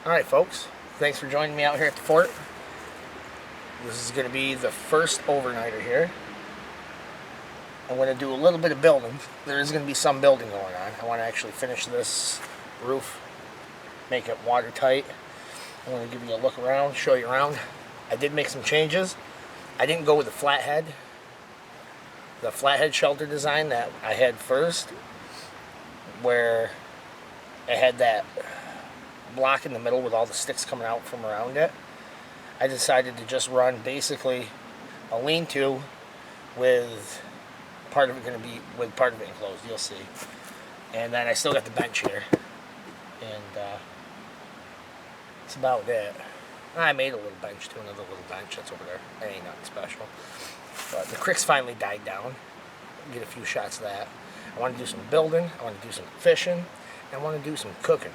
Alright folks, thanks for joining me out here at the fort. This is going to be the first overnighter here. I'm going to do a little bit of building. There is going to be some building going on. I want to actually finish this roof, make it watertight. I'm going to give you a look around, show you around. I did make some changes. I didn't go with the flathead shelter design that I had first, where it had that block in the middle with all the sticks coming out from around it. I decided to just run basically a lean-to with part of it enclosed. You'll see. And then I still got the bench here, and that's about it. I made a little bench too, another little bench that's over there. That ain't nothing special. But the creek's finally died down. Get a few shots of that. I want to do some building. I want to do some fishing. And I want to do some cooking.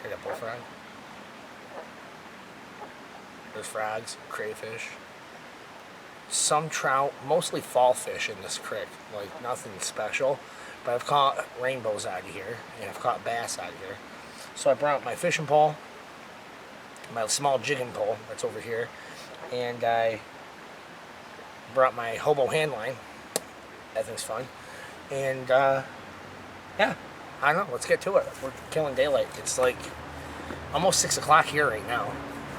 Hear that bullfrog? There's frogs, crayfish, some trout, mostly fall fish in this creek. Like nothing special. But I've caught rainbows out of here, and I've caught bass out of here. So I brought my fishing pole, my small jigging pole that's over here, and I brought my hobo hand line. That thing's fun. And yeah, I don't know, let's get to it. We're killing daylight. It's like almost 6 o'clock here right now.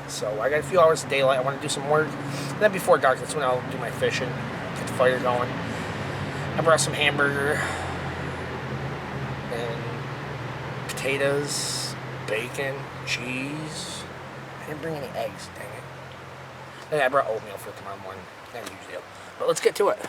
So I got a few hours of daylight. I want to do some work. And then before dark, that's when I'll do my fishing, get the fire going. I brought some hamburger and potatoes, bacon, cheese. I didn't bring any eggs, dang it. And I brought oatmeal for tomorrow morning. Not a huge deal. But let's get to it.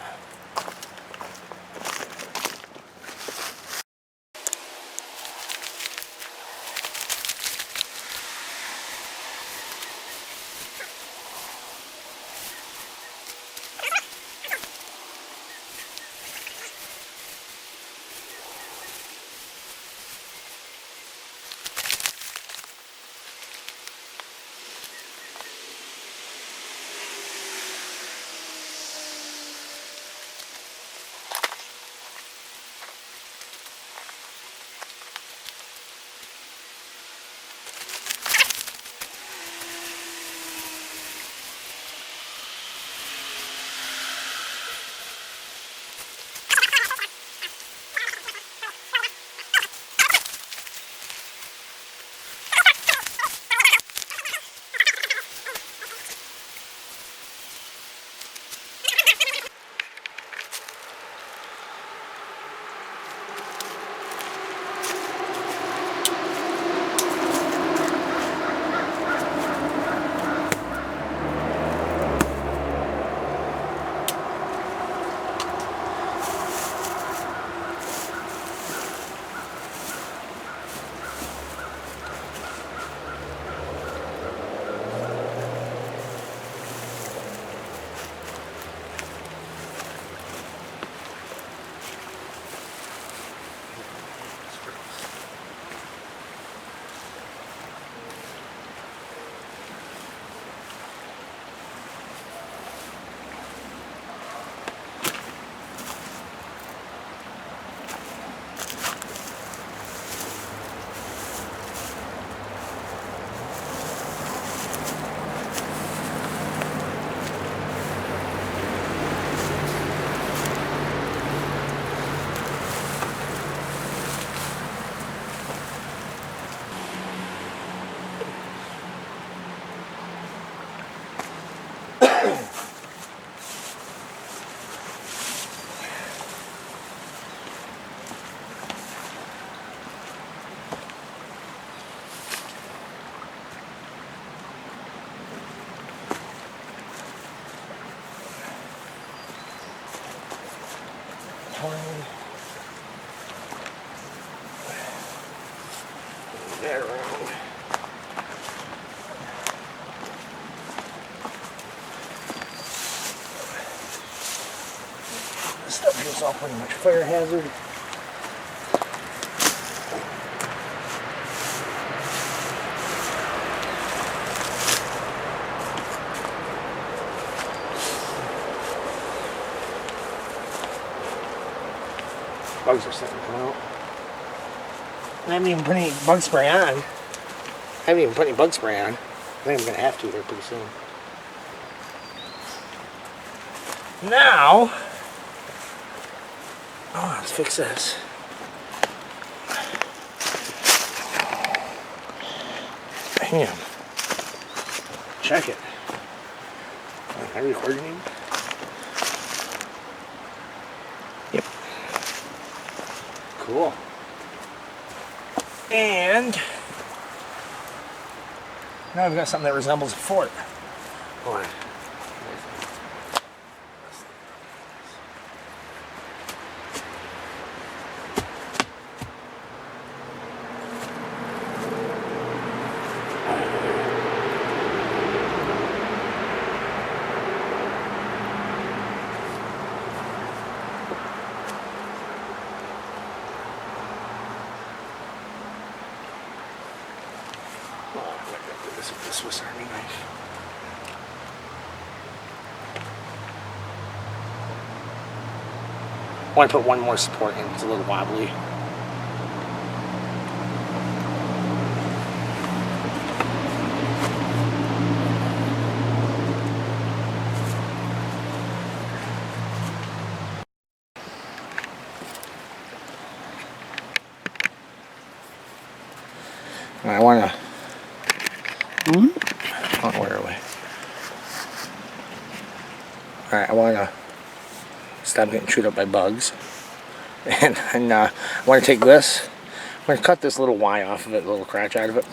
That around. This stuff here is all pretty much fire hazard. Bugs are starting to come out. I haven't even put any bug spray on. I haven't even put any bug spray on. I think I'm going to have to here pretty soon. Now, oh, let's fix this. Bam. Check it. Am I recording? Yep. Cool. And now I've got something that resembles a fort. Hold on. This Swiss Army knife. I want to put one more support in. It's a little wobbly. I want to. Oh, where are we? Alright, I want to stop getting chewed up by bugs. And I want to take this. I'm going to cut this little Y off of it, a little crotch out of it.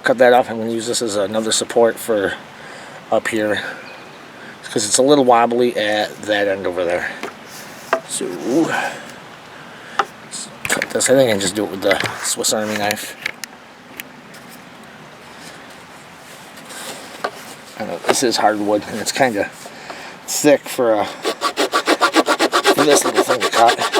Cut that off. I'm going to use this as another support for up here. Because it's a little wobbly at that end over there. So, let's cut this. I think I can just do it with the Swiss Army knife. I know, this is hardwood, and it's kind of thick for this little thing to cut.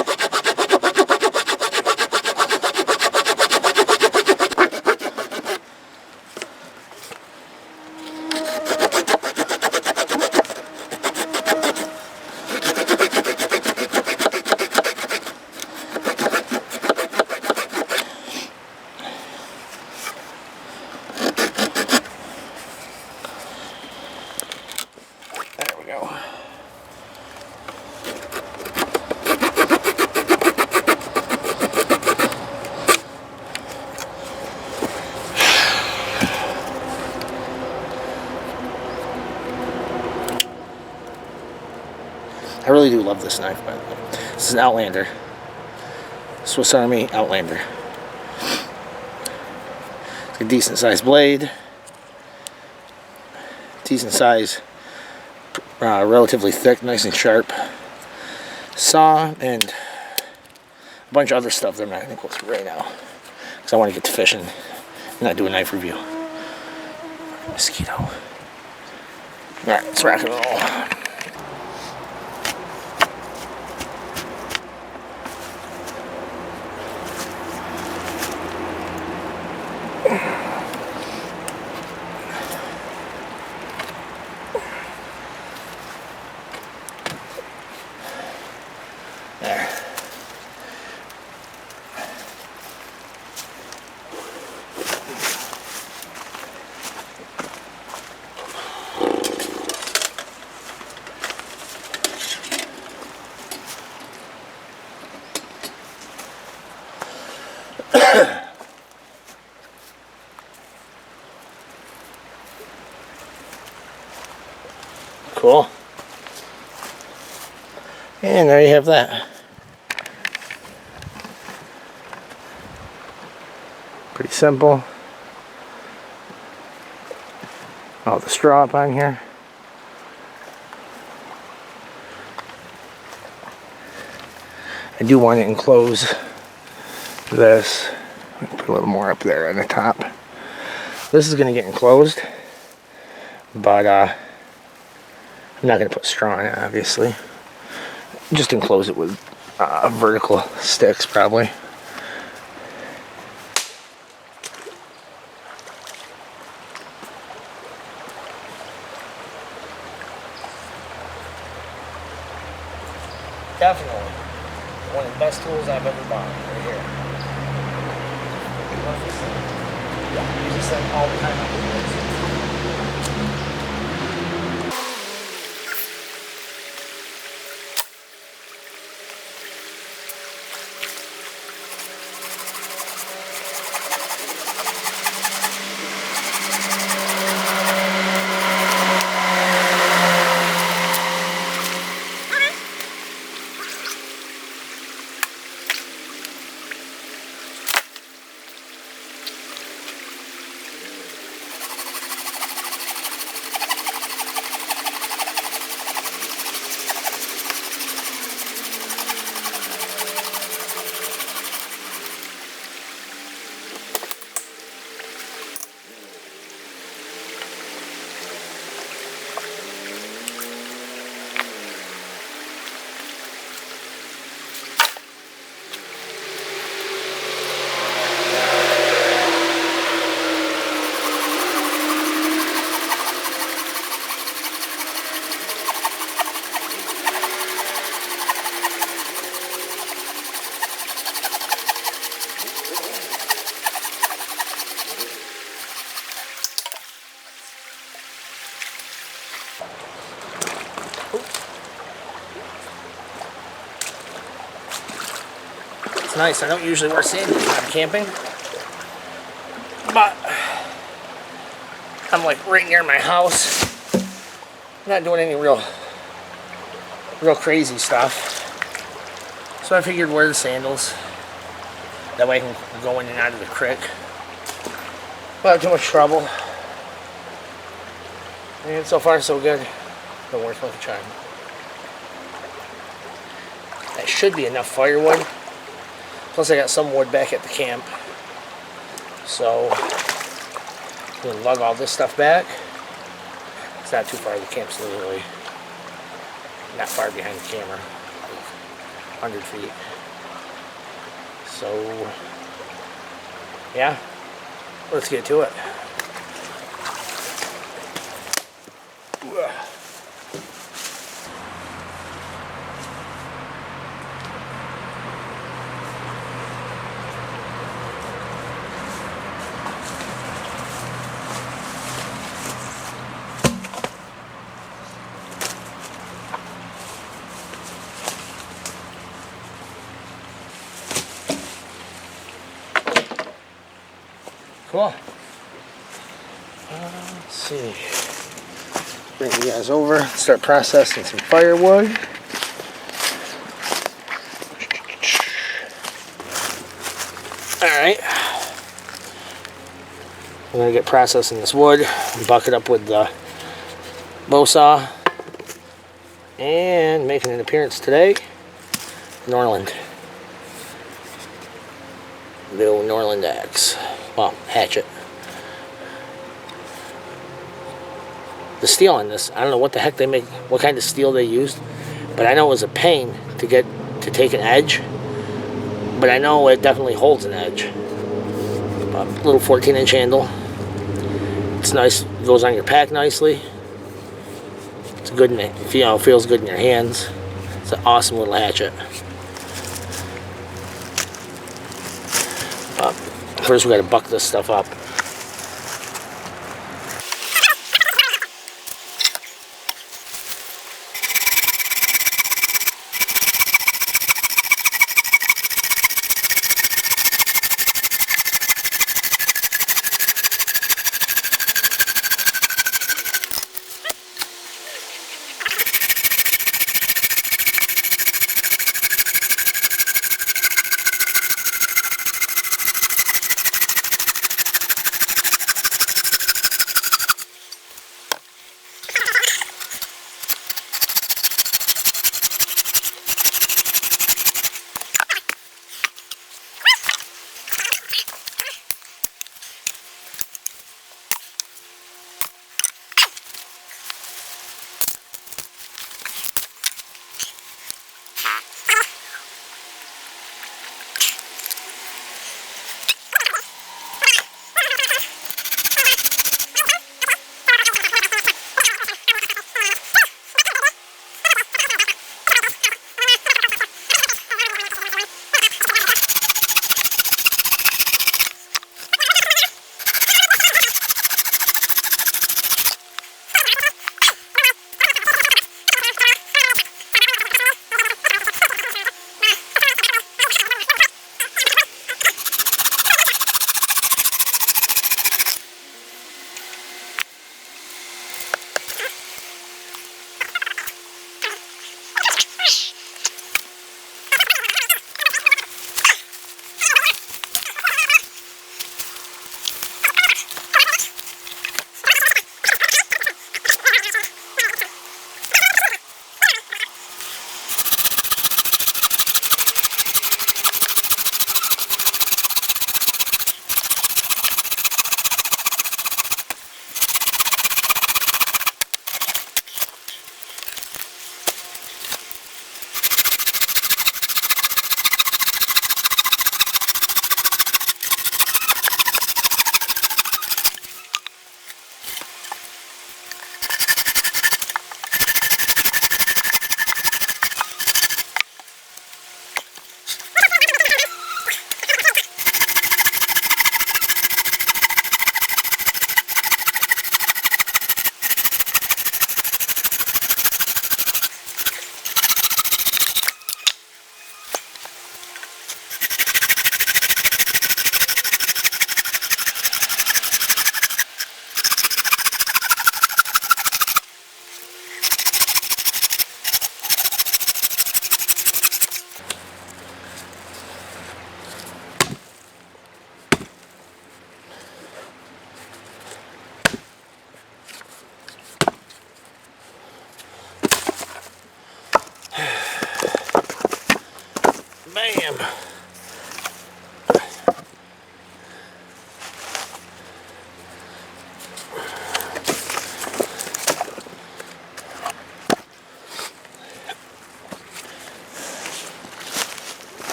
I really do love this knife, by the way. This is an Outlander. Swiss Army Outlander. It's a decent sized blade. Decent size, relatively thick, nice and sharp. Saw and a bunch of other stuff that I'm not going to go through right now. Because I want to get to fishing and not do a knife review. Mosquito. Alright, let's rock and roll. There. Cool. And there you have that. Pretty simple. All the straw up on here. I do want to enclose this. Put a little more up there on the top. This is going to get enclosed, but I'm not going to put straw in it, obviously. Just enclose it with vertical sticks, probably. Definitely one of the best tools I've ever bought, right here. Use this thing all the time on the woods. It's nice. I don't usually wear sandals when I'm camping, but I'm like right near my house. I'm not doing any real crazy stuff. So I figured wear the sandals. That way I can go in and out of the creek without too much trouble. And so far so good. Been worth a try. That should be enough firewood. Plus I got some wood back at the camp. So I'm going to lug all this stuff back. It's not too far. The camp's literally not far behind the camera. 100 feet. So yeah, let's get to it. Cool. Let's see. Bring you guys over. Start processing some firewood. Alright. I'm going to get processing this wood. Buck it up with the bow saw. And making an appearance today, Norland. The old Norland axe. Well, hatchet. The steel on this, I don't know what the heck they make, what kind of steel they used, but I know it was a pain to take an edge, but I know it definitely holds an edge. A little 14-inch handle. It's nice, it goes on your pack nicely. It's good in it, feels good in your hands. It's an awesome little hatchet. First we got to buck this stuff up.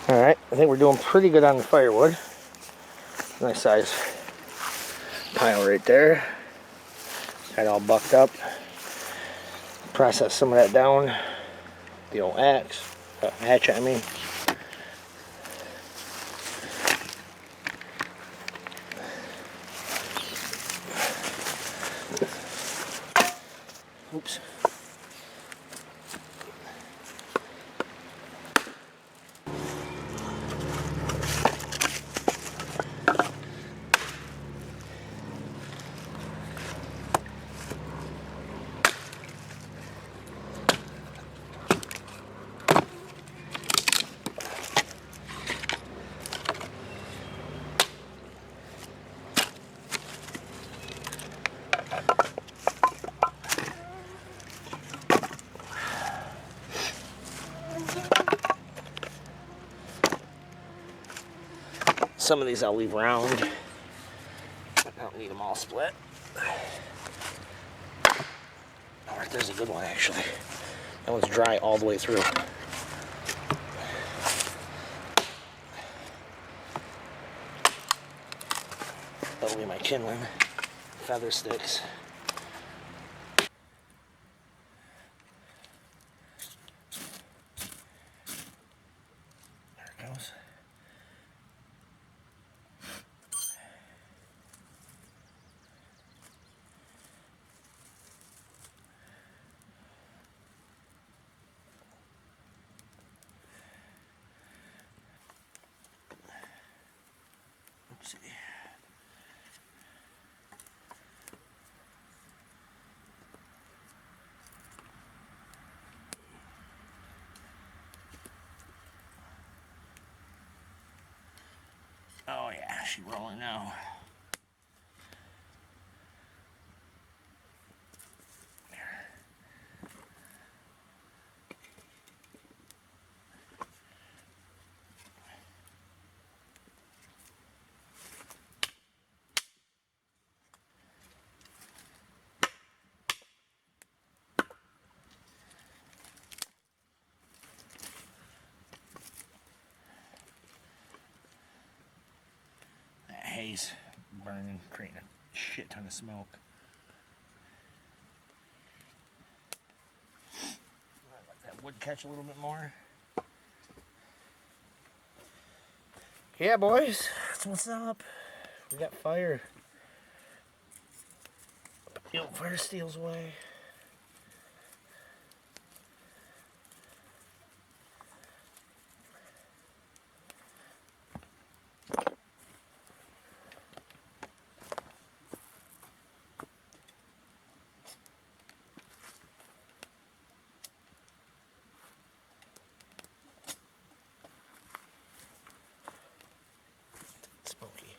Alright, I think we're doing pretty good on the firewood. Nice size pile right there. Got it all bucked up. Process some of that down. The old hatchet, I mean. Oops. Some of these I'll leave round. I don't need them all split. Oh, there's a good one actually. That one's dry all the way through. That'll be my kindling. Feather sticks. There it goes. Oopsie. Oh yeah, she's rolling now. Haze burning, creating a shit ton of smoke. Let that wood catch a little bit more. Yeah, boys, that's what's up. We got fire. The old fire steals away. Smoky.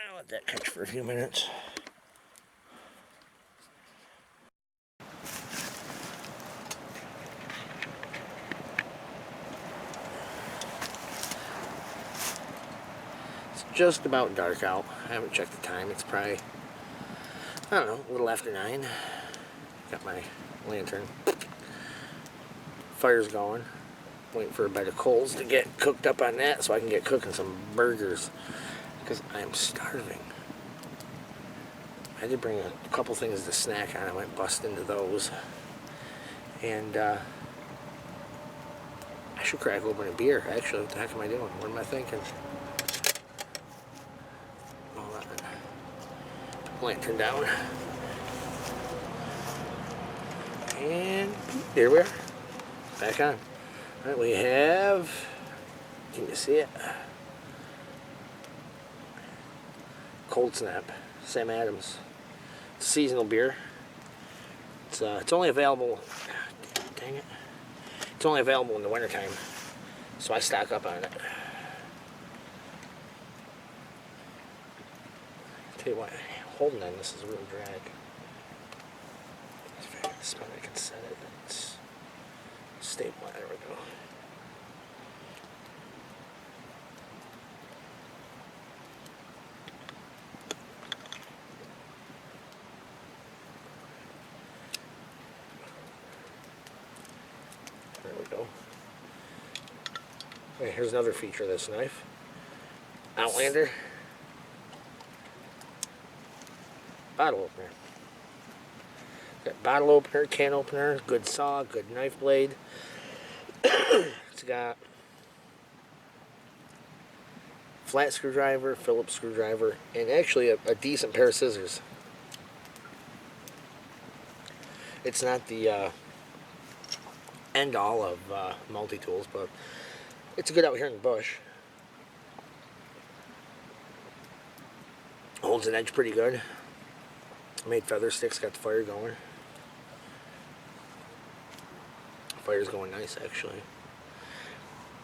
I'll let that catch for a few minutes. It's just about dark out. I haven't checked the time. It's probably, I don't know, a little after 9. Got my lantern. Fire's going. Waiting for a bed of coals to get cooked up on that so I can get cooking some burgers. Because I am starving. I did bring a couple things to snack on. I might bust into those. And I should crack open a beer, actually. What the heck am I doing? What am I thinking? Hold on. Lantern down. And here we are. Back on. Alright, we have, can you see it? Cold Snap, Sam Adams. It's a seasonal beer. It's only available, dang it. It's only available in the wintertime, so I stock up on it. Tell you what, holding on this is a real drag. If I spot I can set it. It's stable. There we go. There we go. Okay, here's another feature of this knife. Outlander. Bottle opener. Got bottle opener, can opener, good saw, good knife blade. It's got flat screwdriver, Phillips screwdriver, and actually a decent pair of scissors. It's not the end all of multi-tools, but it's good out here in the bush. Holds an edge pretty good. Made feather sticks, got the fire going. Fire's going nice, actually.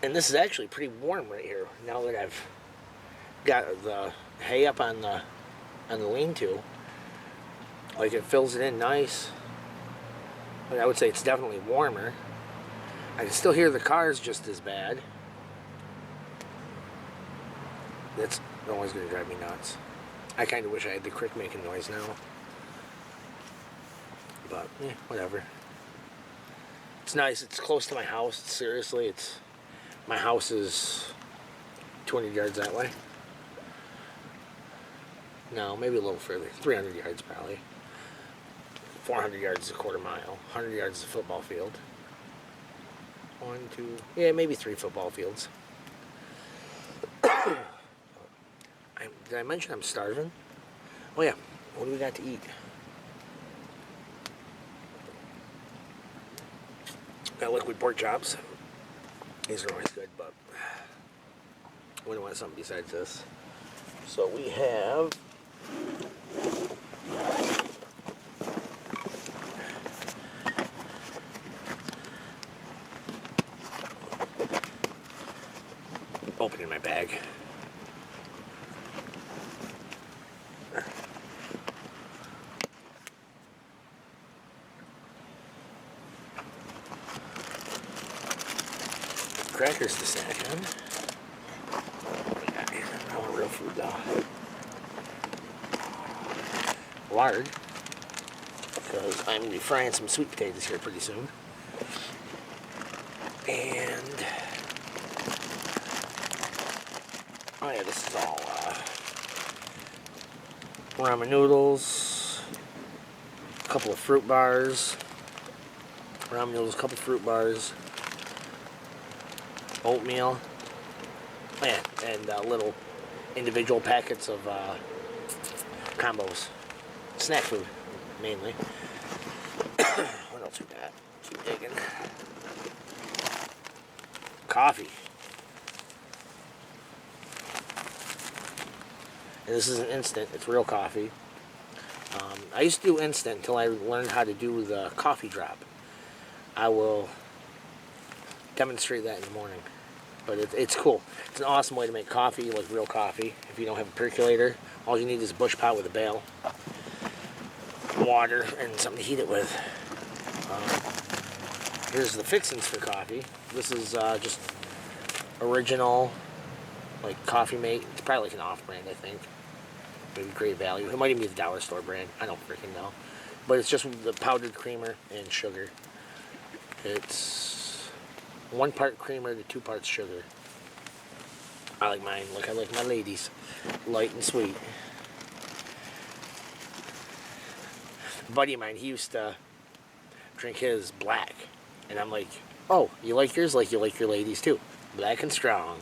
And this is actually pretty warm right here. Now that I've got the hay up on the lean-to, like it fills it in nice. But I would say it's definitely warmer. I can still hear the cars just as bad. That's always going to drive me nuts. I kind of wish I had the crick making noise now. But, whatever. It's nice. It's close to my house. Seriously, my house is 200 yards that way. No, maybe a little further. 300 yards probably. 400 yards is a quarter mile. 100 yards is a football field. 1, 2, yeah, maybe 3 football fields. Did I mention I'm starving? Oh yeah, what do we got to eat? Got liquid pork chops. These are always good, but we don't want something besides this. So we have opening my bag. Crackers to snack on. What we got here? I want real food though. Lard, because I'm going to be frying some sweet potatoes here pretty soon. And oh yeah, this is all ramen noodles, a couple of fruit bars, ramen noodles, a couple of fruit bars, oatmeal, and little individual packets of combos. Snack food, mainly. What else we got? Keep digging. Coffee. And this is an instant. It's real coffee. I used to do instant until I learned how to do the coffee drop. I will demonstrate that in the morning. But it's cool. It's an awesome way to make coffee, like real coffee. If you don't have a percolator, all you need is a bush pot with a bale, water, and something to heat it with. Here's the fixings for coffee. This is just original, like Coffee Mate. It's probably like an off-brand, I think. Maybe Great Value. It might even be the dollar store brand. I don't freaking know. But it's just the powdered creamer and sugar. It's 1 part creamer to 2 parts sugar. I like mine like I like my ladies. Light and sweet. A buddy of mine, he used to drink his black. And I'm like, oh, you like yours like you like your ladies too. Black and strong.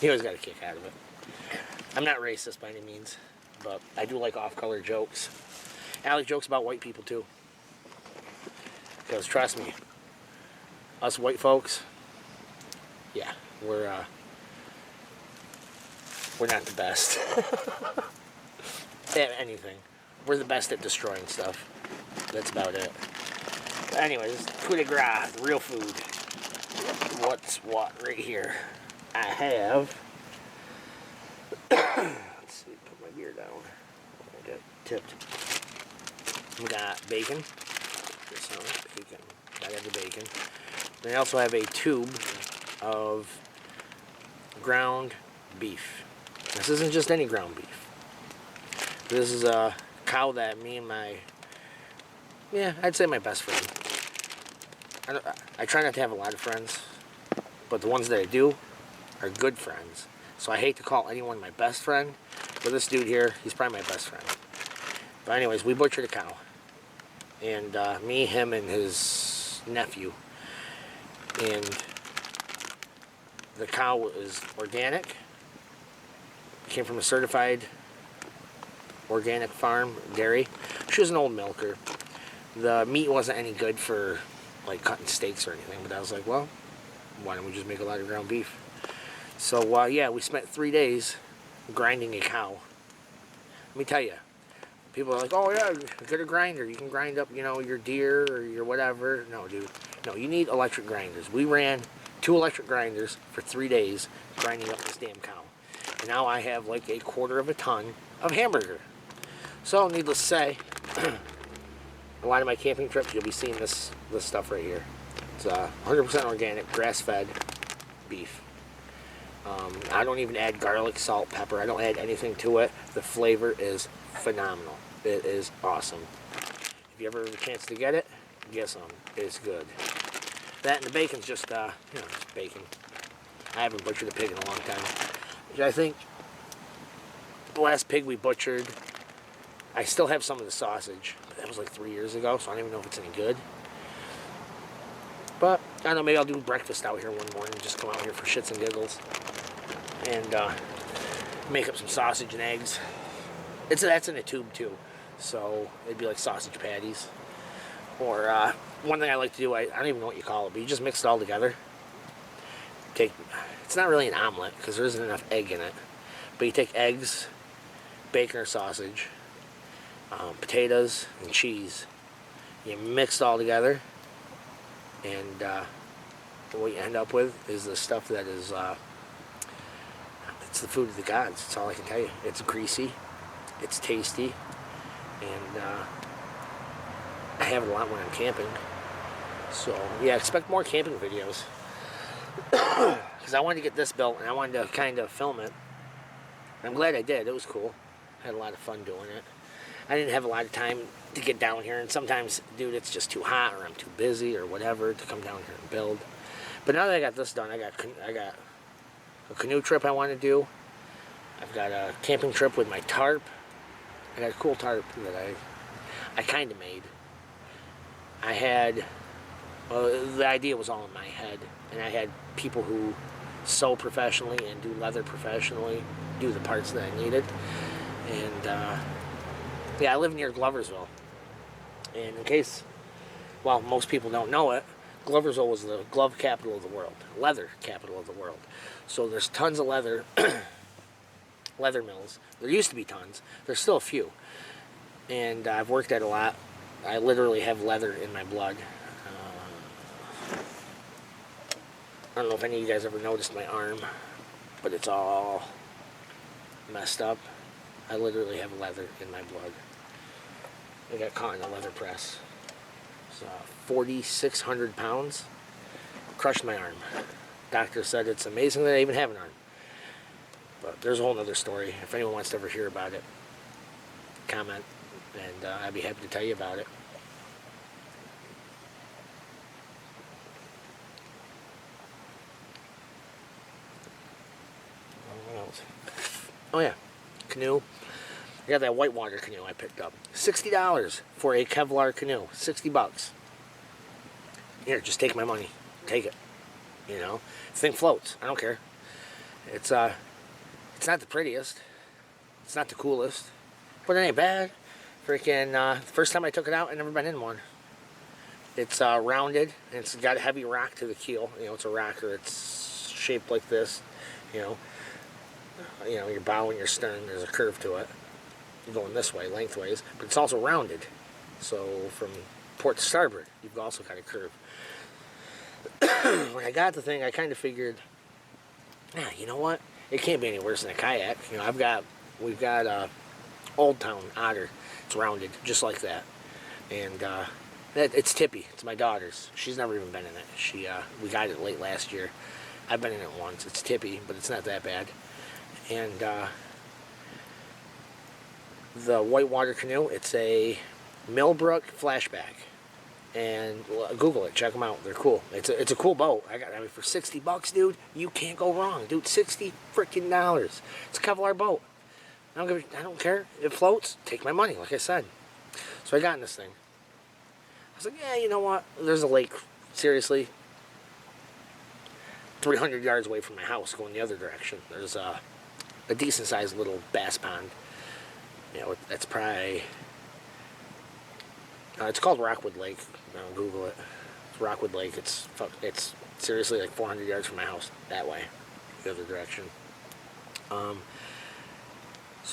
He always got a kick out of it. I'm not racist by any means, but I do like off-color jokes. And I like jokes about white people too. Because trust me, us white folks, yeah, we're not the best at anything. We're the best at destroying stuff. That's about it. Anyways, coup de grace, real food. What's what right here? I have, let's gear down. I got tipped. We got bacon. This one, bacon. Gotta have the bacon. Then I also have a tube of ground beef. This isn't just any ground beef. This is a cow that me and I'd say my best friend. I try not to have a lot of friends, but the ones that I do are good friends. So I hate to call anyone my best friend, but this dude here, he's probably my best friend. But anyways, we butchered a cow. And me, him, and his nephew. And the cow is organic. Came from a certified organic farm, dairy. She was an old milker. The meat wasn't any good for like cutting steaks or anything, but I was like, well, why don't we just make a lot of ground beef? So yeah, we spent 3 days grinding a cow. Let me tell you, people are like, oh yeah, get a grinder. You can grind up, you know, your deer or your whatever. No, dude. No, you need electric grinders. We ran 2 electric grinders for 3 days grinding up this damn cow. And now I have like a 1/4 ton of hamburger. So, needless to say, a lot of my camping trips, you'll be seeing this stuff right here. It's 100% organic, grass-fed beef. I don't even add garlic, salt, pepper. I don't add anything to it. The flavor is phenomenal. It is awesome. If you ever have a chance to get it, get some. It's good. That and the bacon's just, just bacon. I haven't butchered a pig in a long time. I think the last pig we butchered, I still have some of the sausage. But that was like 3 years ago, so I don't even know if it's any good. But, I don't know, maybe I'll do breakfast out here one morning. Just come out here for shits and giggles. And make up some sausage and eggs. That's in a tube too. So, it'd be like sausage patties. Or, one thing I like to do, I don't even know what you call it, but you just mix it all together. It's not really an omelet, because there isn't enough egg in it. But you take eggs, bacon or sausage, potatoes, and cheese. You mix it all together, and what you end up with is the stuff that is, it's the food of the gods. That's all I can tell you. It's greasy, it's tasty, and I have it a lot when I'm camping. So, yeah, expect more camping videos. Because I wanted to get this built, and I wanted to kind of film it. I'm glad I did. It was cool. I had a lot of fun doing it. I didn't have a lot of time to get down here, and sometimes, dude, it's just too hot, or I'm too busy, or whatever, to come down here and build. But now that I got this done, I got a canoe trip I want to do. I've got a camping trip with my tarp. I got a cool tarp that I kind of made. I had, the idea was all in my head, and I had people who sew professionally and do leather professionally do the parts that I needed. And yeah, I live near Gloversville, and in case, well, most people don't know it, Gloversville was the glove capital of the world, leather capital of the world. So there's tons of leather mills. There used to be tons. There's still a few, and I've worked at a lot. I literally have leather in my blood. I don't know if any of you guys ever noticed my arm, but it's all messed up. I literally have leather in my blood. I got caught in a leather press. It's 4,600 pounds. Crushed my arm. Doctor said it's amazing that I even have an arm. But there's a whole other story. If anyone wants to ever hear about it, comment, and I'd be happy to tell you about it. Oh yeah, canoe. I got that whitewater canoe I picked up. $60 for a Kevlar canoe. $60. Here, just take my money. Take it. You know, this thing floats. I don't care. It's not the prettiest. It's not the coolest, but it ain't bad. Freaking the first time I took it out, I never been in one. It's rounded, and it's got a heavy rock to the keel. You know, it's a rocker. It's shaped like this. You know, your bow and your stern, there's a curve to it. You're going this way, lengthways, but it's also rounded. So from port to starboard, you've also got a curve. When I got the thing, I kind of figured, you know what? It can't be any worse than a kayak. You know, we've got Old Town Otter. It's rounded, just like that. And it's tippy. It's my daughter's. She's never even been in it. We got it late last year. I've been in it once. It's tippy, but it's not that bad. And the whitewater canoe, it's a Millbrook flashback. And Google it, check them out. They're cool. It's a cool boat. I mean, for $60, dude, you can't go wrong, dude. $60 freaking dollars. It's a Kevlar boat. I don't care. It floats. Take my money, like I said. So I got in this thing. I was like, yeah, you know what? There's a lake. Seriously, 300 yards away from my house, going the other direction. There's a decent-sized little bass pond. You know, that's probably. It's called Rockwood Lake. Google it. It's Rockwood Lake. It's seriously like 400 yards from my house that way, the other direction. So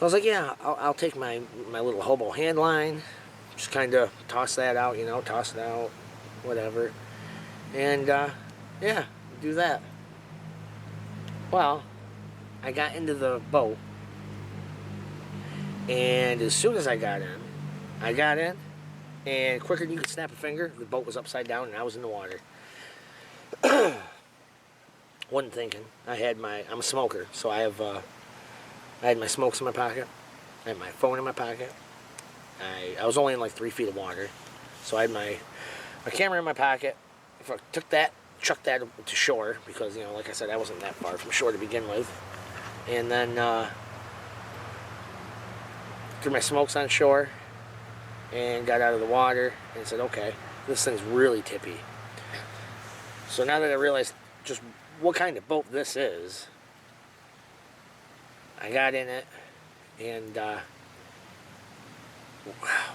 I was like, yeah, I'll take my little hobo hand line, just kind of toss that out, you know, toss it out, whatever, and yeah, do that. Well, I got into the boat, and as soon as I got in. And quicker than you could snap a finger, the boat was upside down and I was in the water. Wasn't thinking. I'm a smoker, so I had my smokes in my pocket. I had my phone in my pocket. I was only in like 3 feet of water, so I had my camera in my pocket. If I chucked that to shore, because, you know, like I said, I wasn't that far from shore to begin with. And then threw my smokes on shore. And got out of the water and said, okay, this thing's really tippy. So now that I realized just what kind of boat this is, I got in it, and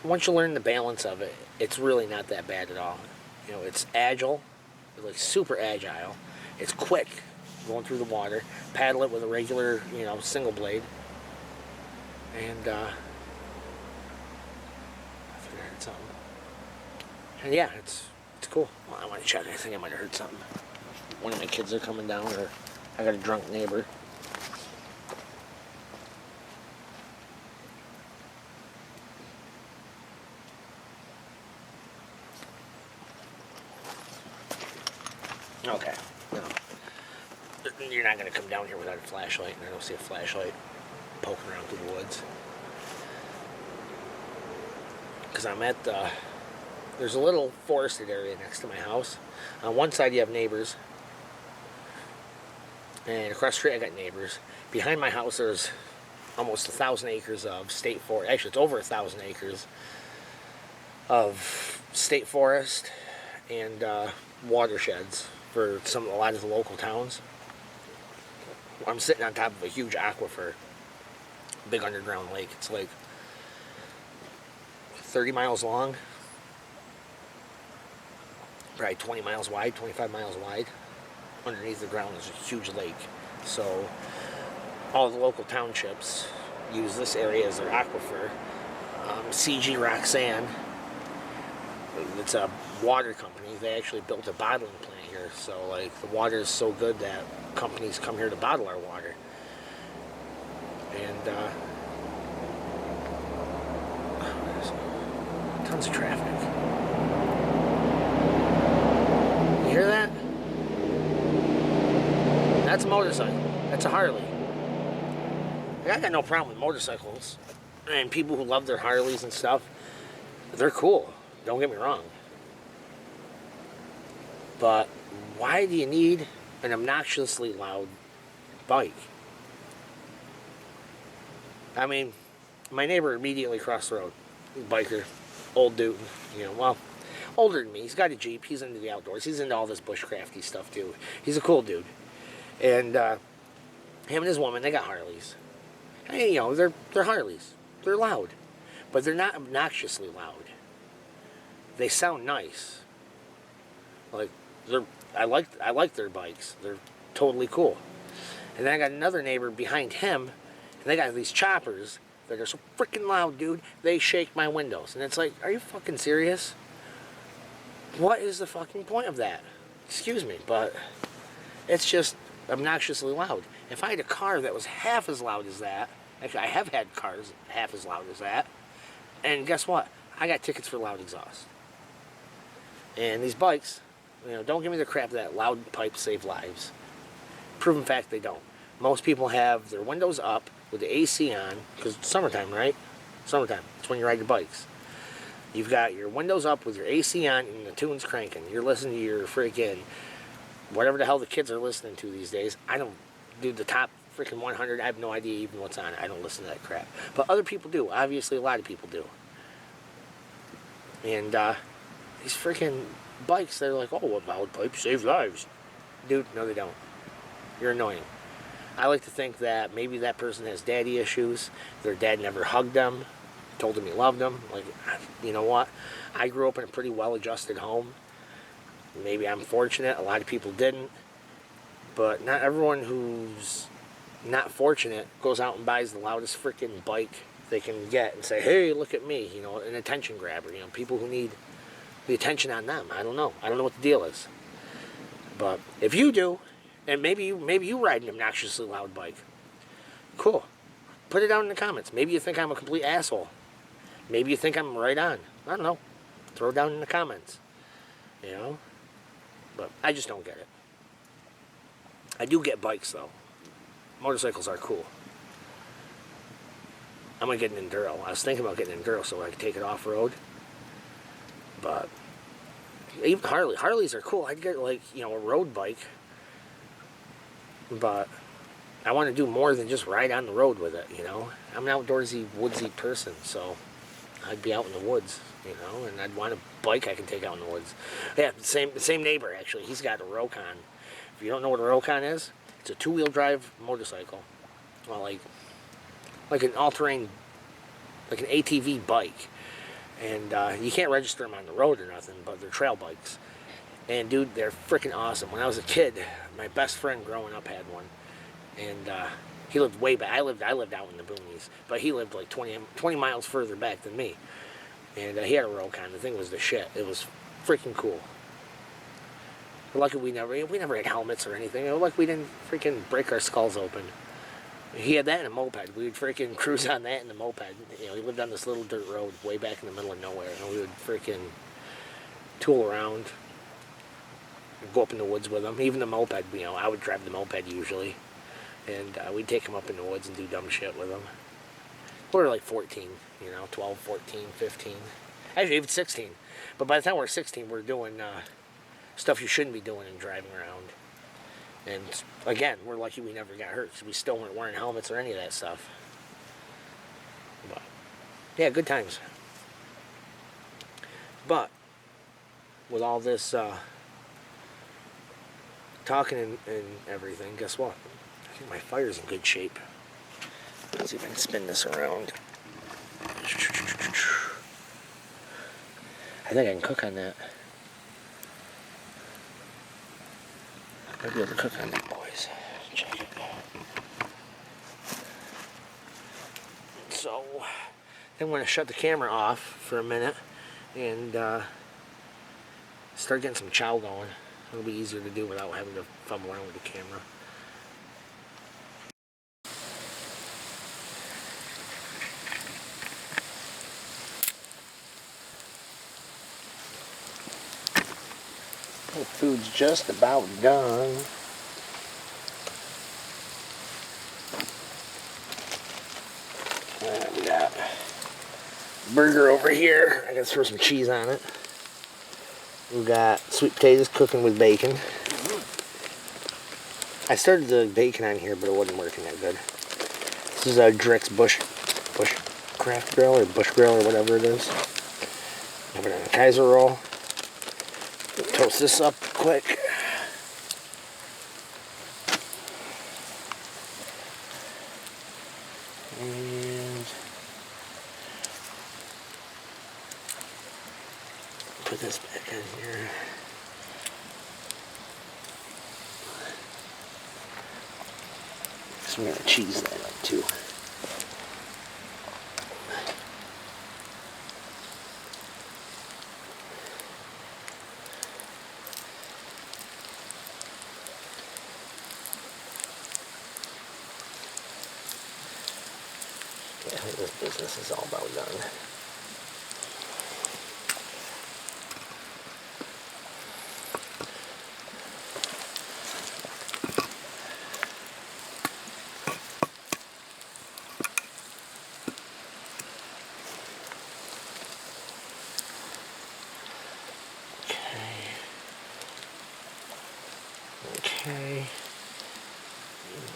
once you learn the balance of it, it's really not that bad at all. You know, it's agile, like super agile. It's quick going through the water. Paddle it with a regular, you know, single blade. And something. And yeah, it's cool. Well, I want to check. I think I might have heard something. One of my kids are coming down, or I got a drunk neighbor. Okay. No. You're not going to come down here without a flashlight, and I don't see a flashlight poking around through the woods. Because I'm at there's a little forested area next to my house. On one side you have neighbors, and across the street I got neighbors. Behind my house there's almost 1,000 acres of state forest. Actually, it's over 1,000 acres of state forest and watersheds for a lot of the local towns. I'm sitting on top of a huge aquifer, big underground lake. It's like 30 miles long, probably 20 miles wide, 25 miles wide. Underneath the ground is a huge lake. So all the local townships use this area as their aquifer. CG Roxanne, it's a water company. They actually built a bottling plant here. So like the water is so good that companies come here to bottle our water. And tons of traffic. You hear that? That's a motorcycle. That's a Harley. I got no problem with motorcycles. And people who love their Harleys and stuff, they're cool. Don't get me wrong. But why do you need an obnoxiously loud bike? I mean, my neighbor immediately across the road, biker, old dude, well, older than me. He's got a Jeep. He's into the outdoors. He's into all this bushcrafty stuff, too. He's a cool dude. And him and his woman, they got Harleys. Hey, they're Harleys. They're loud. But they're not obnoxiously loud. They sound nice. Like, I like their bikes. They're totally cool. And then I got another neighbor behind him, and they got these choppers that are so freaking loud, dude. They shake my windows. And it's like, are you fucking serious? What is the fucking point of that? Excuse me, but it's just obnoxiously loud. If I had a car that was half as loud as that, Actually, I have had cars half as loud as that. And guess what? I got tickets for loud exhaust. And these bikes, don't give me the crap that loud pipes save lives. Proven fact, they don't. Most people have their windows up with the AC on, because it's summertime, right? Summertime. It's when you ride your bikes. You've got your windows up with your AC on and the tune's cranking. You're listening to your freaking whatever the hell the kids are listening to these days. I don't do the top freaking 100. I have no idea even what's on it. I don't listen to that crap. But other people do. Obviously, a lot of people do. And these freaking bikes, they're like, oh, well, loud pipes save lives. Dude, no, they don't. You're annoying. I like to think that maybe that person has daddy issues. Their dad never hugged them, told them he loved them. Like, you know what? I grew up in a pretty well-adjusted home. Maybe I'm fortunate. A lot of people didn't. But not everyone who's not fortunate goes out and buys the loudest freaking bike they can get and say, hey, look at me. An attention grabber. People who need the attention on them. I don't know. I don't know what the deal is. But if you do, and maybe you ride an obnoxiously loud bike, cool. Put it down in the comments. Maybe you think I'm a complete asshole. Maybe you think I'm right on. I don't know. Throw it down in the comments. But I just don't get it. I do get bikes, though. Motorcycles are cool. I'm going to get an Enduro. I was thinking about getting an Enduro so I could take it off-road. But even Harleys are cool. I'd get, a road bike. But I want to do more than just ride on the road with it, I'm an outdoorsy, woodsy person, so I'd be out in the woods, and I'd want a bike I can take out in the woods. Yeah, the same neighbor, actually. He's got a Rokon. If you don't know what a Rokon is, it's a two-wheel drive motorcycle. Well, like an all-terrain, like an ATV bike. And you can't register them on the road or nothing, but they're trail bikes. And dude, they're freaking awesome. When I was a kid, my best friend growing up had one. And he lived way back. I lived out in the boonies, but he lived like 20 miles further back than me. And he had a Rokon. The thing was the shit. It was freaking cool. We're lucky we never had helmets or anything. We're lucky we didn't freaking break our skulls open. He had that in a moped. We would freaking cruise on that in the moped. He lived on this little dirt road way back in the middle of nowhere, and we would freaking tool around, go up in the woods with him. Even the moped, I would drive the moped usually, and we'd take him up in the woods and do dumb shit with him. We were like 14, 12, 14, 15, actually even 16. But by the time we were 16, we were doing stuff you shouldn't be doing and driving around. And again, we're lucky we never got hurt because we still weren't wearing helmets or any of that stuff. But yeah, good times. But with all this talking and everything, guess what? I think my fire's in good shape. Let's see if I can spin this around. I think I can cook on that. I'll be able to cook on that, boys. Check it. So, I'm going to shut the camera off for a minute and start getting some chow going. It'll be easier to do without having to fumble around with the camera. The food's just about done. We got burger over here. I gotta throw some cheese on it. We got sweet potatoes cooking with bacon. I started the bacon on here, but it wasn't working that good. This is a Drix Bushcraft grill or Bush grill or whatever it is. Put it on a Kaiser roll. Toast this up quick. And put this back in here. So we're going to cheese that up too. Yeah, I think this business is all about done. Okay.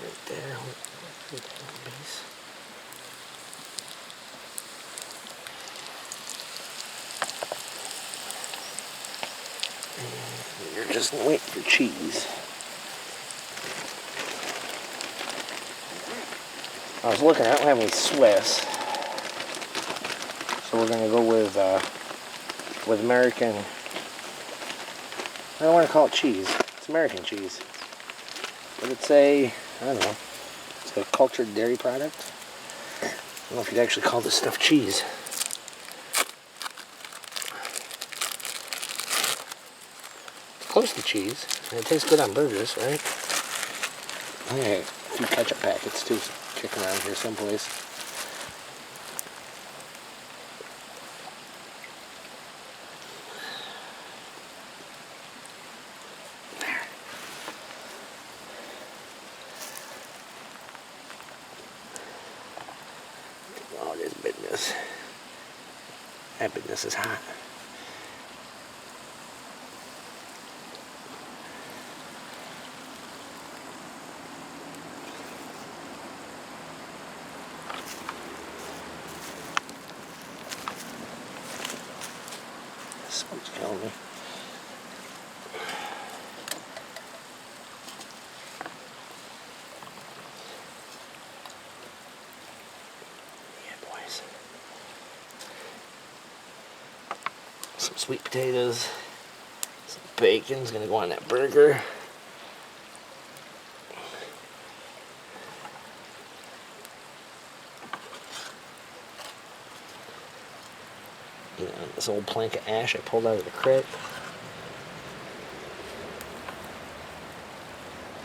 Right there. Right there, base. And you're just waiting for cheese. I was looking, I don't have any Swiss. So we're gonna go with American. I don't want to call it cheese. It's American cheese. Would it say, I don't know, it's a cultured dairy product? I don't know if you'd actually call this stuff cheese. It's close to cheese. And it tastes good on burgers, right? I got a few ketchup packets too kicking around here someplace. Oh, there's business. That business is hot. Smoke's killing me. Yeah, boys. Some sweet potatoes. Some bacon's gonna go on that burger. You know, this old plank of ash I pulled out of the crit.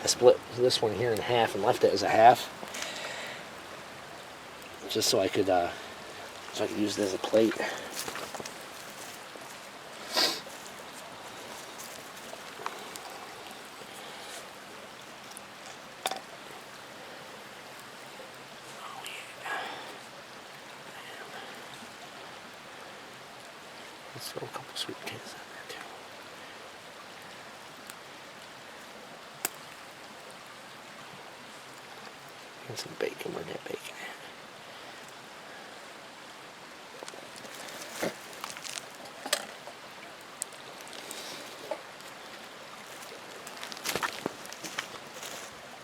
I split this one here in half and left it as a half, just so I could use it as a plate. Let's throw a couple sweet potatoes on there too. And some bacon. Where'd that bacon at?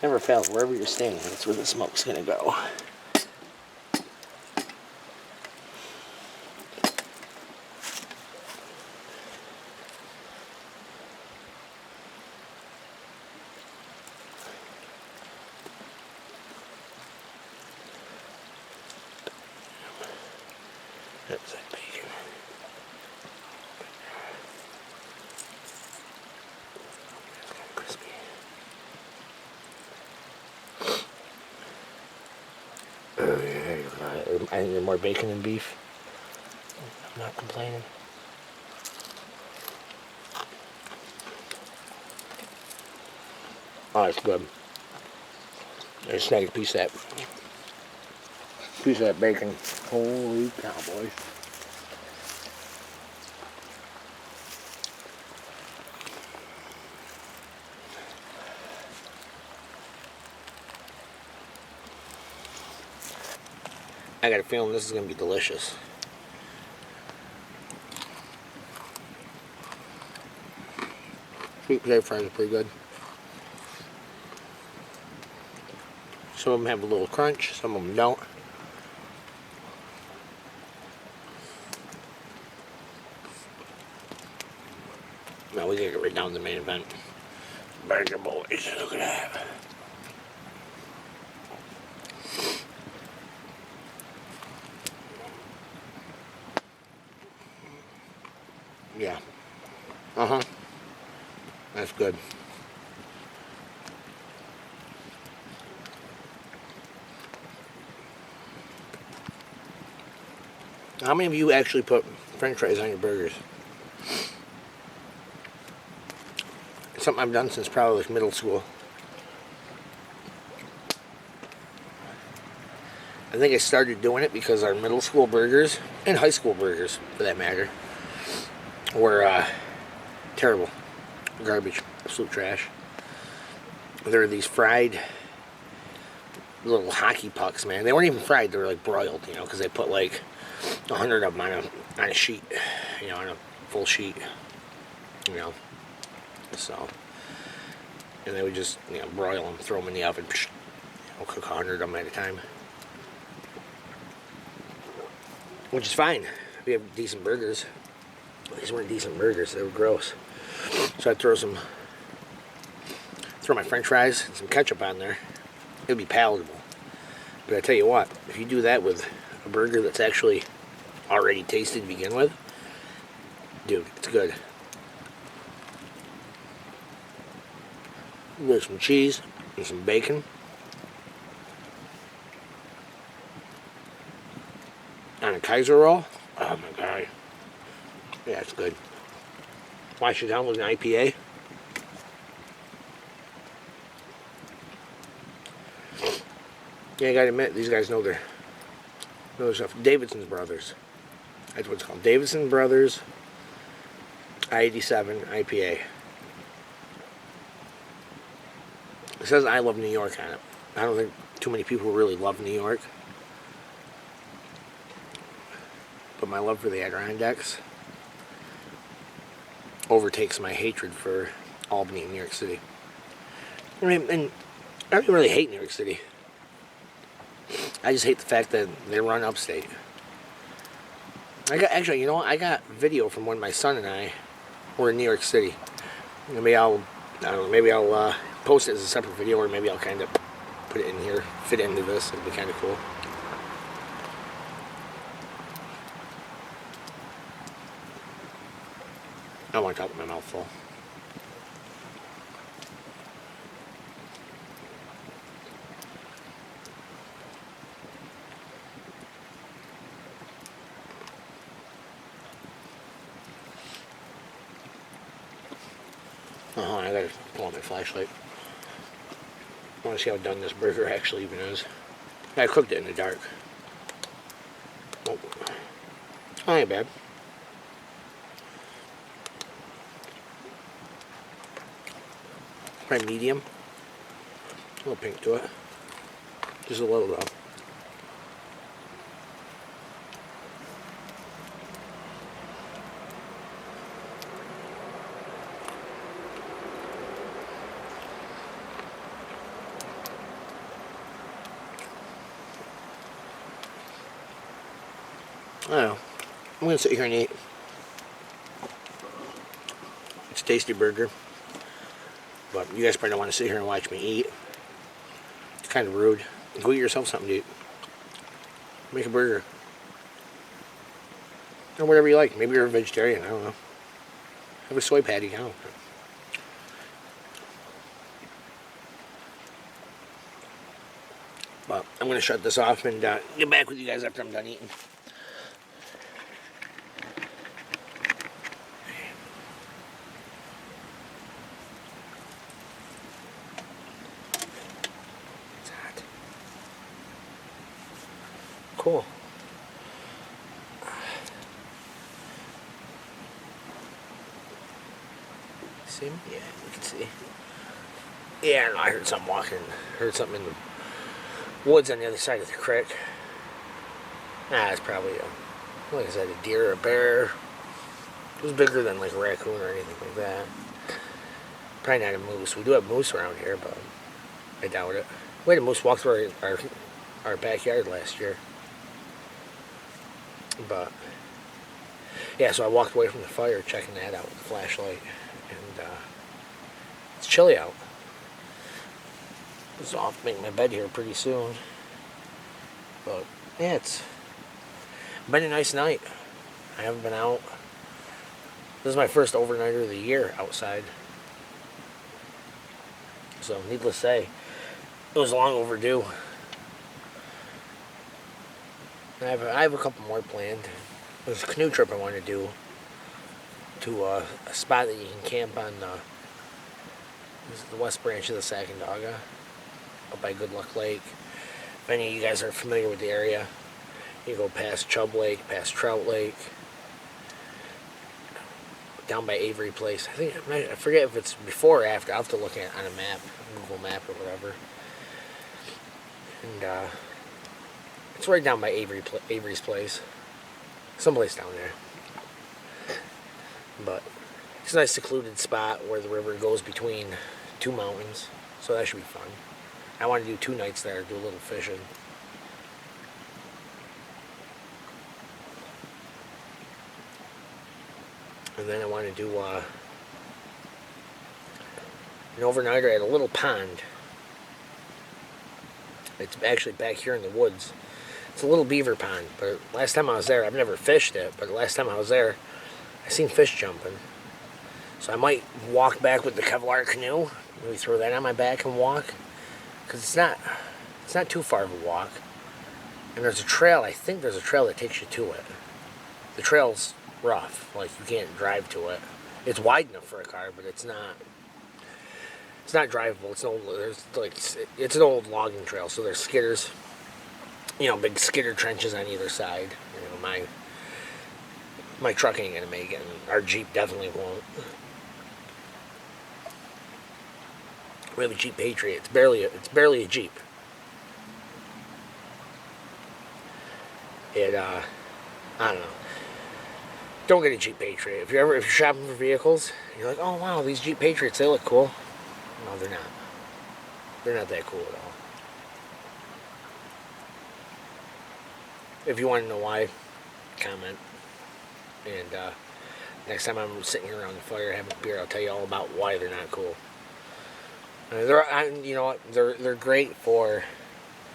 Never fails, wherever you're standing, that's where the smoke's gonna go. That's that bacon. It's kind of crispy. Oh yeah, I think there's more bacon than beef. I'm not complaining. Oh, it's good. I just snag a piece of that bacon. Holy cow, boys. I got a feeling this is going to be delicious. Sweet potato fries are pretty good. Some of them have a little crunch, some of them don't. Now we gotta get right down to the main event. Burger boys, look at that. Yeah. Uh-huh. That's good. How many of you actually put French fries on your burgers? It's something I've done since probably like middle school. I think I started doing it because our middle school burgers, and high school burgers for that matter, were terrible. Garbage. Absolute trash. There were these fried little hockey pucks, man. They weren't even fried. They were like broiled, you know, because they put like 100 of them on a sheet, you know, on a full sheet, you know. So, and they would just, you know, broil them, throw them in the oven, you know, cook 100 of them at a time. Which is fine. We have decent burgers. These weren't decent burgers. They were gross. So I'd throw my French fries and some ketchup on there. It would be palatable. But I tell you what, if you do that with a burger that's actually already tasted to begin with, dude, it's good. There's some cheese and some bacon. On a Kaiser roll. Oh my god. Yeah, it's good. Wash it down with an IPA. Yeah, I gotta admit, these guys know their stuff. Davidson's Brothers. That's what it's called. Davidson Brothers I-87 IPA. It says I love New York on it. I don't think too many people really love New York. But my love for the Adirondacks overtakes my hatred for Albany and New York City. I mean, and I don't really hate New York City. I just hate the fact that they run upstate. Actually, you know what? I got video from when my son and I were in New York City. Maybe I don't know, maybe I'll post it as a separate video, or maybe I'll kind of put it in here, fit it into this. It'd be kind of cool. I don't want to talk with my mouth full. I gotta pull out my flashlight. I want to see how done this burger actually even is. I cooked it in the dark. Oh, ain't bad. Probably medium. A little pink to it. Just a little though. I don't know. I'm gonna sit here and eat. It's a tasty burger. But you guys probably don't want to sit here and watch me eat. It's kind of rude. Go get yourself something to eat. Make a burger. Or whatever you like. Maybe you're a vegetarian. I don't know. Have a soy patty. I don't know. But I'm going to shut this off and get back with you guys after I'm done eating. Cool. See him? Yeah, you can see. Yeah, I heard something walking. Heard something in the woods on the other side of the creek. It's probably like I said, a deer or a bear. It was bigger than like a raccoon or anything like that. Probably not a moose. We do have moose around here, but I doubt it. We had a moose walk through our backyard last year. But yeah, so I walked away from the fire checking that out with the flashlight, and it's chilly out. So I'll make my bed here pretty soon. But yeah, it's been a nice night. I haven't been out. This is my first overnighter of the year outside. So needless to say, it was long overdue. I have a couple more planned. There's a canoe trip I want to do to a spot that you can camp on. This is the west branch of the Sacandaga, up by Good Luck Lake. If any of you guys are familiar with the area, you go past Chubb Lake, past Trout Lake, down by Avery Place. I forget if it's before or after. I'll have to look at it on a map, Google map or whatever. And it's right down by Avery's Place, someplace down there. But it's a nice secluded spot where the river goes between two mountains, so that should be fun. I want to do 2 nights there, do a little fishing. And then I want to do an overnighter at a little pond. It's actually back here in the woods. It's a little beaver pond, but last time I was there, I've never fished it, but last time I was there, I seen fish jumping. So I might walk back with the Kevlar canoe, maybe throw that on my back and walk, because it's not too far of a walk. And there's a trail, I think there's a trail that takes you to it. The trail's rough, like you can't drive to it. It's wide enough for a car, but it's not drivable. It's an old logging trail, so there's skidders, big skidder trenches on either side. My truck ain't gonna make it, and our Jeep definitely won't. We have a Jeep Patriot. It's barely a Jeep. I don't know. Don't get a Jeep Patriot. If you're shopping for vehicles, you're like, oh wow, these Jeep Patriots, they look cool. No, they're not. They're not that cool at all. If you want to know why, comment. And next time I'm sitting here around the fire having a beer, I'll tell you all about why they're not cool. They're great for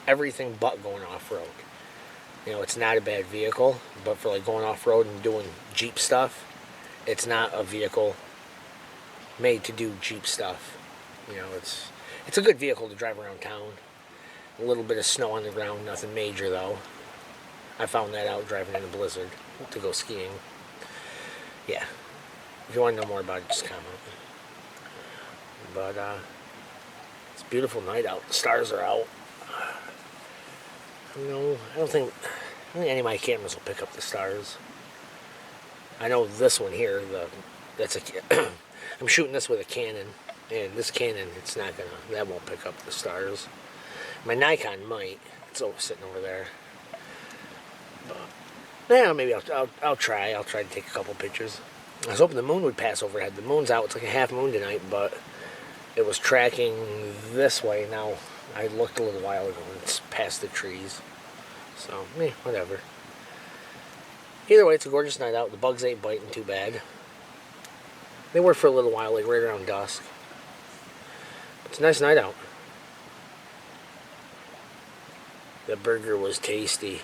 everything but going off-road. It's not a bad vehicle, but for like going off-road and doing Jeep stuff, it's not a vehicle made to do Jeep stuff. It's a good vehicle to drive around town. A little bit of snow on the ground, nothing major though. I found that out driving in a blizzard to go skiing. Yeah. If you want to know more about it, just comment. But it's a beautiful night out. The stars are out. I don't think any of my cameras will pick up the stars. I know this one here, I'm shooting this with a Canon, and this Canon, that won't pick up the stars. My Nikon might. It's sitting over there. But, yeah, maybe I'll try. I'll try to take a couple pictures. I was hoping the moon would pass overhead. The moon's out. It's like a half moon tonight, but it was tracking this way. Now, I looked a little while ago, and it's past the trees. So, whatever. Either way, it's a gorgeous night out. The bugs ain't biting too bad. They were for a little while, like right around dusk. It's a nice night out. The burger was tasty.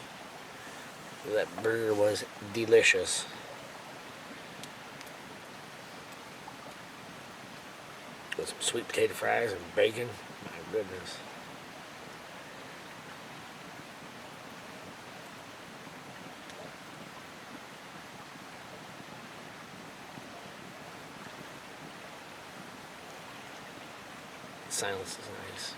That burger was delicious. With some sweet potato fries and bacon. My goodness. The silence is nice.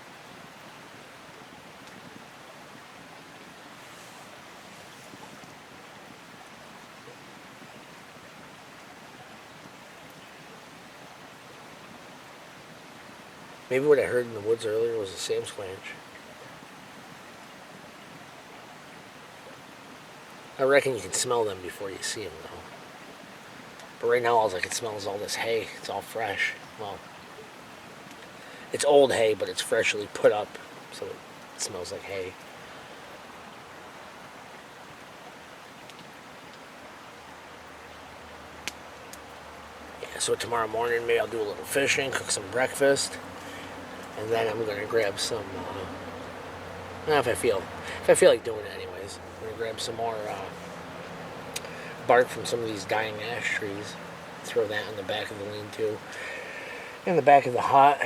Maybe what I heard in the woods earlier was a Sam Squanch. I reckon you can smell them before you see them, though. But right now, all I can smell is all this hay. It's all fresh. Well, it's old hay, but it's freshly put up, so it smells like hay. Yeah, so tomorrow morning, maybe I'll do a little fishing, cook some breakfast. And then I'm going to grab some, if I feel like doing it anyways, I'm going to grab some more bark from some of these dying ash trees, throw that on the back of the lean-to, in the back of the hut.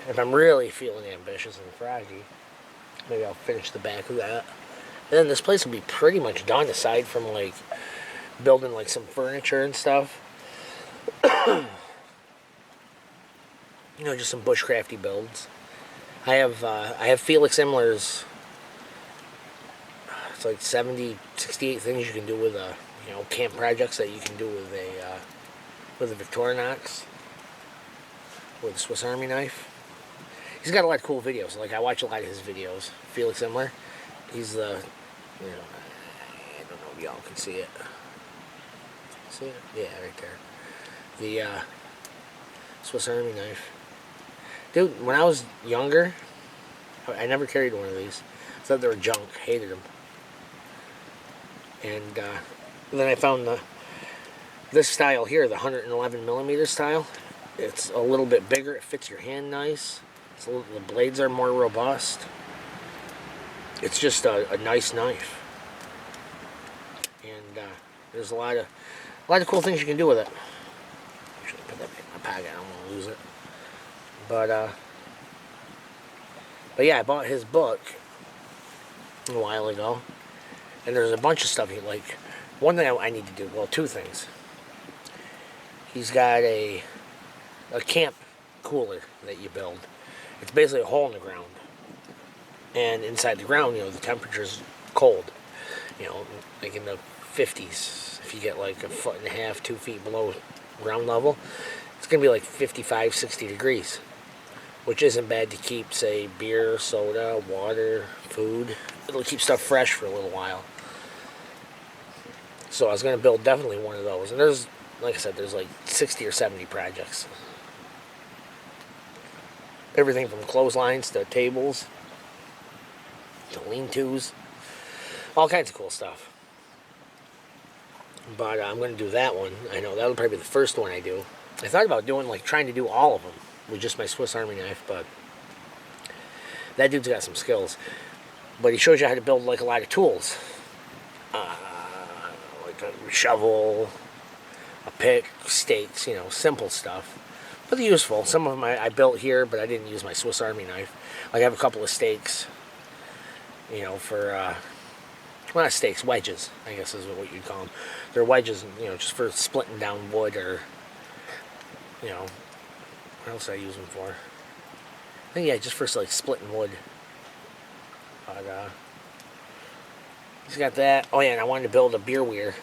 If I'm really feeling ambitious and froggy, maybe I'll finish the back of that. And then this place will be pretty much done, aside from like building like some furniture and stuff. You know, just some bushcrafty builds. I have Felix Imler's. It's like 68 things you can do with a, you know, camp projects that you can do with a Victorinox, with a Swiss Army knife. He's got a lot of cool videos. Like, I watch a lot of his videos. Felix Imler. He's the, you know, I don't know if y'all can see it. See it? Yeah, right there. The Swiss Army knife. Dude, when I was younger, I never carried one of these. I thought they were junk. Hated them. And then I found this style here, the 111 millimeter style. It's a little bit bigger. It fits your hand nice. The blades are more robust. It's just a nice knife. And there's a lot of cool things you can do with it. Actually, put that back in my pocket. I don't want to lose it. But yeah, I bought his book a while ago, and there's a bunch of stuff he like. One thing I need to do, well, two things. He's got a camp cooler that you build. It's basically a hole in the ground, and inside the ground, you know, the temperature's cold. You know, like in the 50s. If you get like a foot and a half, 2 feet below ground level, it's gonna be like 55, 60 degrees. Which isn't bad to keep, say, beer, soda, water, food. It'll keep stuff fresh for a little while. So I was going to build definitely one of those. And there's, like I said, there's like 60 or 70 projects. Everything from clotheslines to tables to lean-tos. All kinds of cool stuff. But I'm going to do that one. I know that'll probably be the first one I do. I thought about doing, like, trying to do all of them with just my Swiss Army knife, but that dude's got some skills. But he shows you how to build like a lot of tools, like a shovel, a pick, stakes, you know, simple stuff, but they're useful. Some of them I built here, but I didn't use my Swiss Army knife. Like I have a couple of stakes, you know, for well, not stakes, wedges, I guess is what you'd call them. They're wedges, you know, just for splitting down wood, or, you know, what else do I use them for? I think, yeah, just for like splitting wood. But he's got that. Oh yeah, and I wanted to build a beer weir.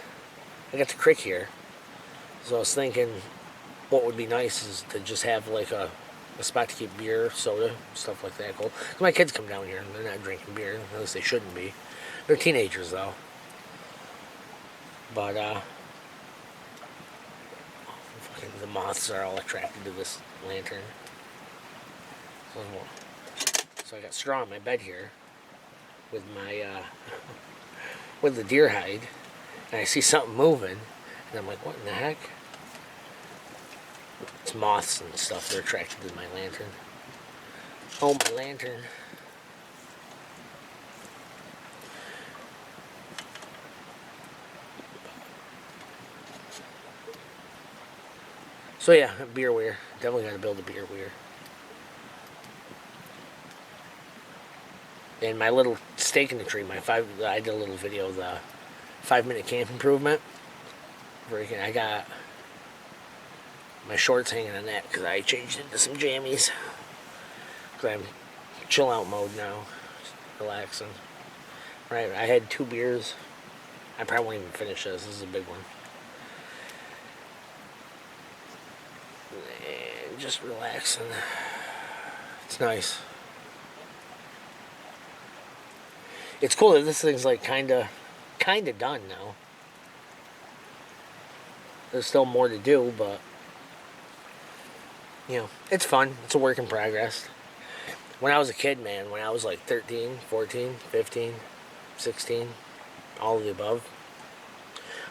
I got the crick here, so I was thinking what would be nice is to just have like a spot to keep beer, soda, stuff like that. Cool. My kids come down here and they're not drinking beer, at least they shouldn't be. They're teenagers though. But fucking the moths are all attracted to this lantern. So I got straw on my bed here with my with the deer hide, and I see something moving, and I'm like, what in the heck? It's moths and stuff. They're attracted to my lantern. Oh, my lantern. So yeah, a beer weir. Definitely got to build a beer weir. And my little stake in the tree, I did a little video of the 5-minute camp improvement. I got my shorts hanging on that because I changed into some jammies. Because I'm chill out mode now, just relaxing. Right, I had 2 beers. I probably won't even finish this. This is a big one. And just relaxing. It's nice. It's cool that this thing's like kinda done now. There's still more to do, but you know, it's fun. It's a work in progress. When I was a kid, man, when I was like 13, 14, 15, 16, all of the above,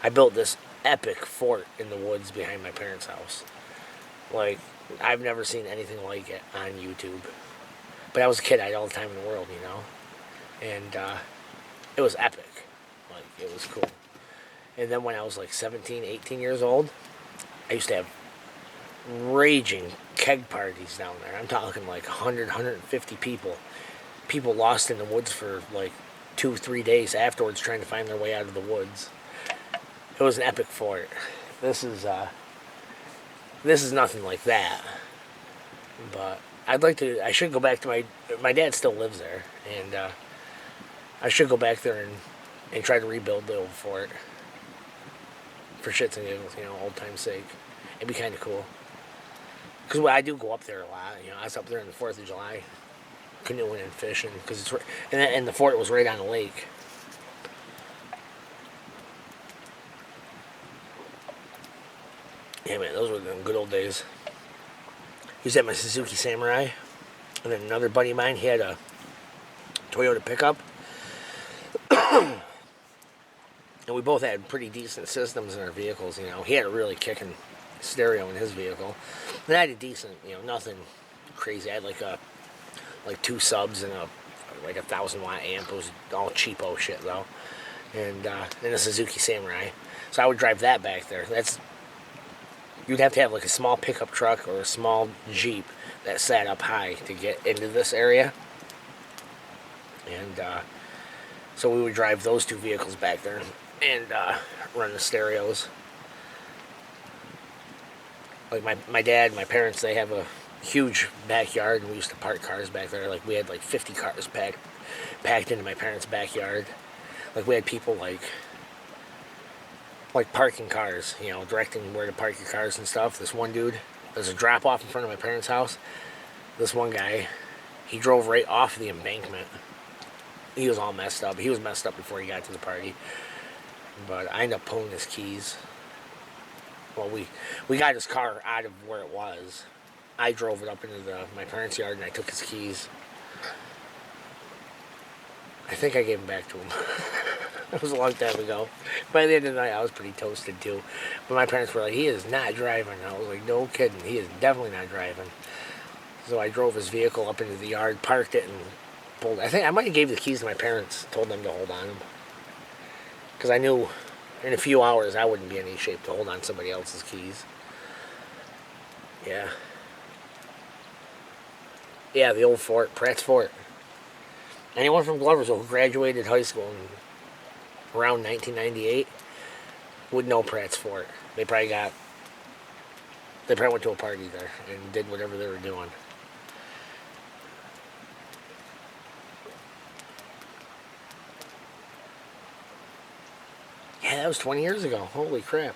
I built this epic fort in the woods behind my parents' house. Like, I've never seen anything like it on YouTube. But I was a kid, I had all the time in the world, you know? And it was epic. Like, it was cool. And then when I was like 17, 18 years old, I used to have raging keg parties down there. I'm talking like 100, 150 people. People lost in the woods for like 2-3 days afterwards trying to find their way out of the woods. It was an epic fort. This is nothing like that. But I'd like to. I should go back to my dad still lives there, and I should go back there and try to rebuild the old fort for shits and giggles, old time's sake. It'd be kind of cool. Because I do go up there a lot. I was up there on the 4th of July, canoeing and fishing, because it's right, and the fort was right on the lake. Yeah, man, those were the good old days. He was at my Suzuki Samurai, and then another buddy of mine, he had a Toyota pickup. And we both had pretty decent systems in our vehicles, He had a really kicking stereo in his vehicle. And I had a decent, nothing crazy. I had like 2 subs and a 1,000-watt amp. It was all cheapo shit, though. And then a Suzuki Samurai. So I would drive that back there. You'd have to have like a small pickup truck or a small Jeep that sat up high to get into this area. And so we would drive those 2 vehicles back there and run the stereos. Like my dad, my parents, they have a huge backyard, and we used to park cars back there. Like we had like 50 cars packed into my parents' backyard. Like we had people like parking cars, directing where to park your cars and stuff. This one dude, there's a drop off in front of my parents' house. This one guy, he drove right off the embankment. He was all messed up. He was messed up before he got to the party. But I ended up pulling his keys. Well, we got his car out of where it was. I drove it up into my parents' yard, and I took his keys. I think I gave them back to him. It was a long time ago. By the end of the night, I was pretty toasted, too. But my parents were like, he is not driving. I was like, no kidding. He is definitely not driving. So I drove his vehicle up into the yard, parked it, and pulled. I think I might have gave the keys to my parents, told them to hold on them. Because I knew in a few hours I wouldn't be in any shape to hold on somebody else's keys. Yeah. Yeah, the old fort, Pratt's Fort. Anyone from Gloversville who graduated high school in around 1998 would know Pratt's Fort. They probably went to a party there and did whatever they were doing. Yeah, that was 20 years ago. Holy crap.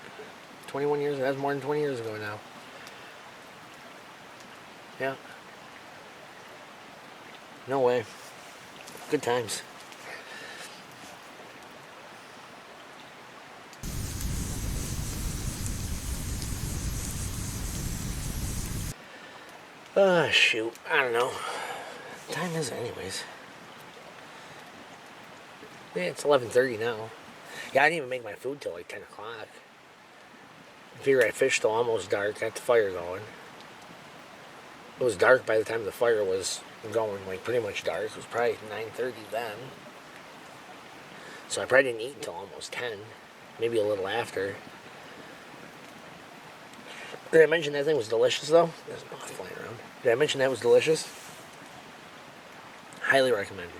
21 years, that's more than 20 years ago now. Yeah. No way. Good times. Shoot. I don't know. What time is it anyways? Yeah, it's 11:30 now. Yeah, I didn't even make my food till like 10 o'clock. I figure I fished till almost dark, got the fire going. It was dark by the time the fire was going, like pretty much dark. It was probably 9:30 then. So I probably didn't eat until almost 10, maybe a little after. Did I mention that thing was delicious though? There's moth flying around. Did I mention that was delicious? Highly recommended.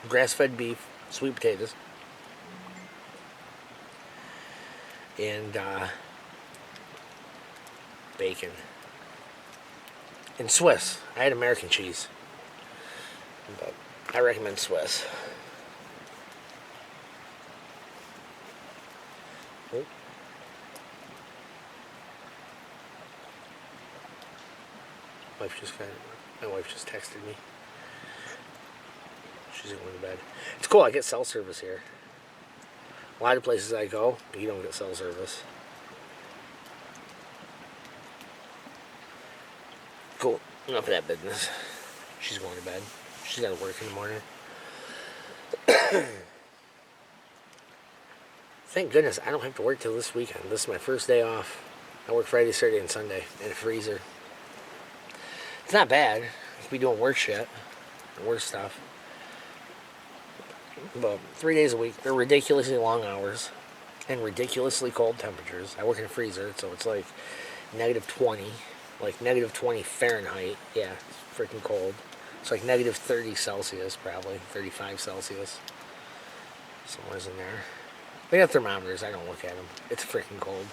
Grass-fed beef, sweet potatoes, and bacon. And Swiss. I had American cheese, but I recommend Swiss. Oh. My wife just texted me. She's going to bed. It's cool, I get cell service here. A lot of places I go, you don't get cell service. Cool, enough of that business. She's going to bed. She's got to work in the morning. Thank goodness I don't have to work till this weekend. This is my first day off. I work Friday, Saturday, and Sunday in a freezer. It's not bad. I'll be doing work shit, work stuff. But 3 days a week, they're ridiculously long hours and ridiculously cold temperatures. I work in a freezer, so it's like -20, like -20 Fahrenheit. Yeah, it's freaking cold. It's like -30 Celsius, probably 35 Celsius, somewhere's in there. They got thermometers. I don't look at them. It's freaking cold.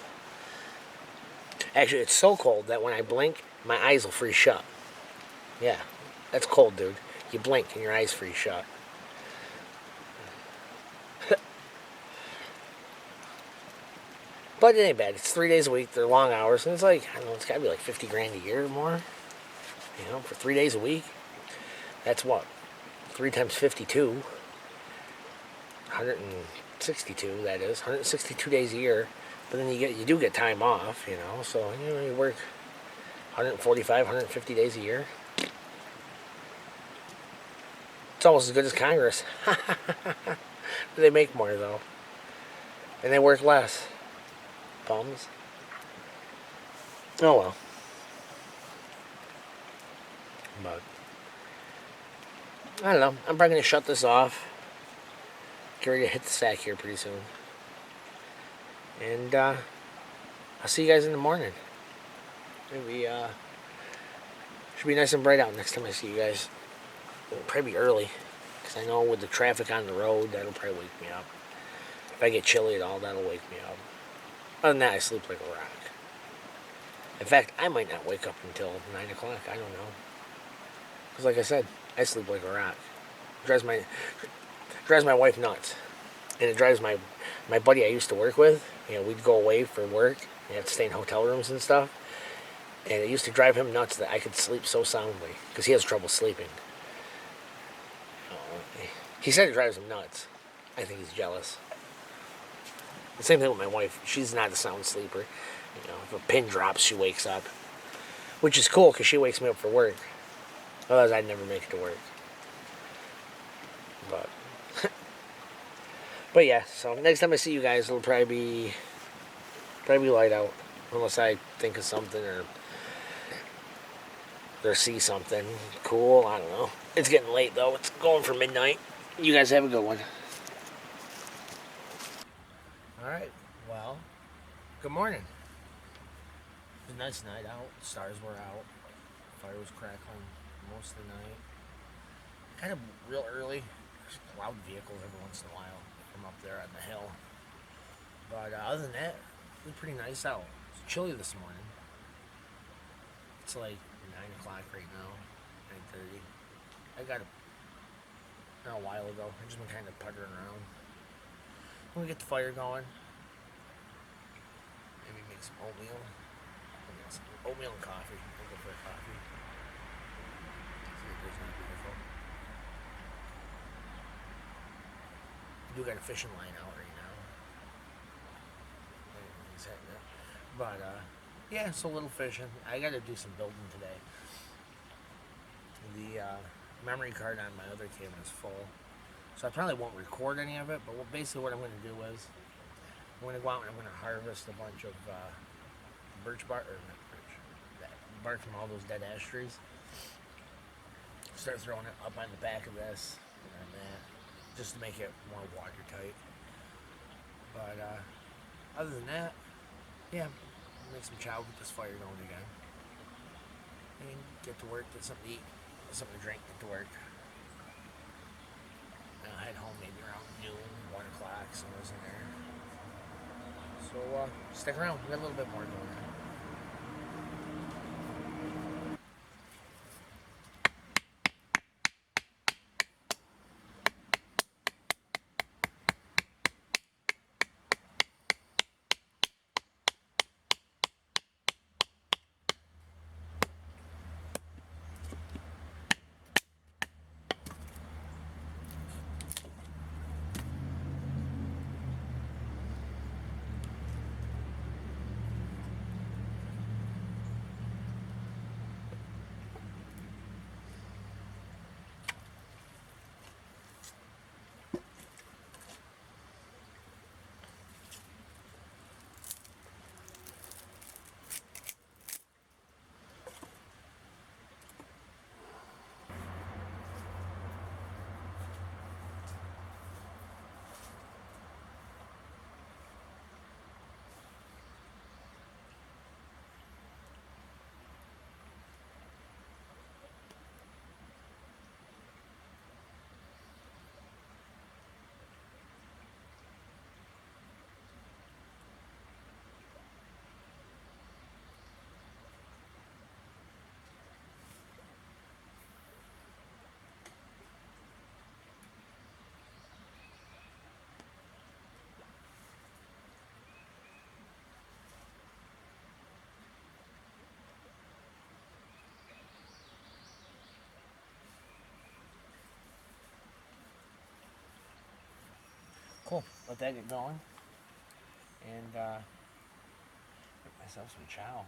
Actually, it's so cold that when I blink, my eyes will freeze shut. Yeah, that's cold, dude. You blink and your eyes freeze shut. But it ain't bad. It's 3 days a week. They're long hours. And it's like, I don't know, it's got to be like 50 grand a year or more. You know, for 3 days a week. That's what? 3 times 52. 162, that is. 162 days a year. But then you do get time off, you know. So, you work 145, 150 days a year. It's almost as good as Congress. They make more, though. And they work less. Bums. Oh, well. But I don't know. I'm probably going to shut this off. Get ready to hit the sack here pretty soon. And I'll see you guys in the morning. Maybe should be nice and bright out next time I see you guys. It'll probably be early. Because I know with the traffic on the road, that'll probably wake me up. If I get chilly at all, that'll wake me up. Other than that, I sleep like a rock. In fact, I might not wake up until 9 o'clock. I don't know. Because like I said, I sleep like a rock. It drives my wife nuts. And it drives my buddy I used to work with. We'd go away for work. We have to stay in hotel rooms and stuff. And it used to drive him nuts that I could sleep so soundly. Because he has trouble sleeping. He said it drives him nuts. I think he's jealous. The same thing with my wife. She's not a sound sleeper. If a pin drops, she wakes up. Which is cool because she wakes me up for work. Otherwise, I'd never make it to work. But yeah, so next time I see you guys, it'll probably be light out. Unless I think of something or see something cool. I don't know. It's getting late, though. It's going for midnight. You guys have a good one. Alright, well, good morning. It was a nice night out. Stars were out. Fire was crackling most of the night. Kind of real early. There's loud vehicles every once in a while from up there on the hill. But other than that, it was pretty nice out. It's chilly this morning. It's like 9 o'clock right now, 9:30. I got it a while ago. I've just been kind of puttering around. When we get the fire going, maybe make some oatmeal. Oatmeal and coffee. I'll go for a coffee. See if there's anything beautiful. I do got a fishing line out right now. But, yeah, so a little fishing. I got to do some building today. The memory card on my other camera is full. So I probably won't record any of it, but basically what I'm going to do is I'm going to go out and I'm going to harvest a bunch of bark from all those dead ash trees. Start throwing it up on the back of this and that, just to make it more watertight. But other than that, yeah, make some chow, get this fire going again, and get to work, get something to eat, get something to drink, get to work. I'll head home maybe around noon, 1 o'clock, somewhere's in there. So stick around, we got a little bit more going on. Cool. Let that get going. And get myself some chow.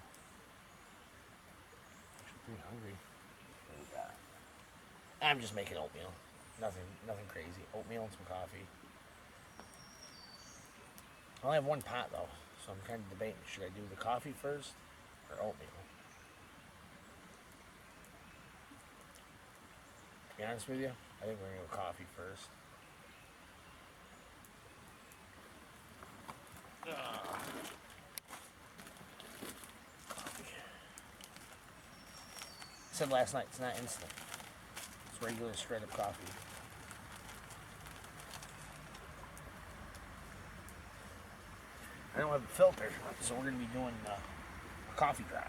Actually pretty hungry. And, I'm just making oatmeal. Nothing crazy. Oatmeal and some coffee. I only have one pot though, so I'm kind of debating, should I do the coffee first or oatmeal? To be honest with you, I think we're gonna go coffee first. Coffee. I said last night, it's not instant. It's regular straight up coffee. I don't have a filter, so we're going to be doing a coffee drive.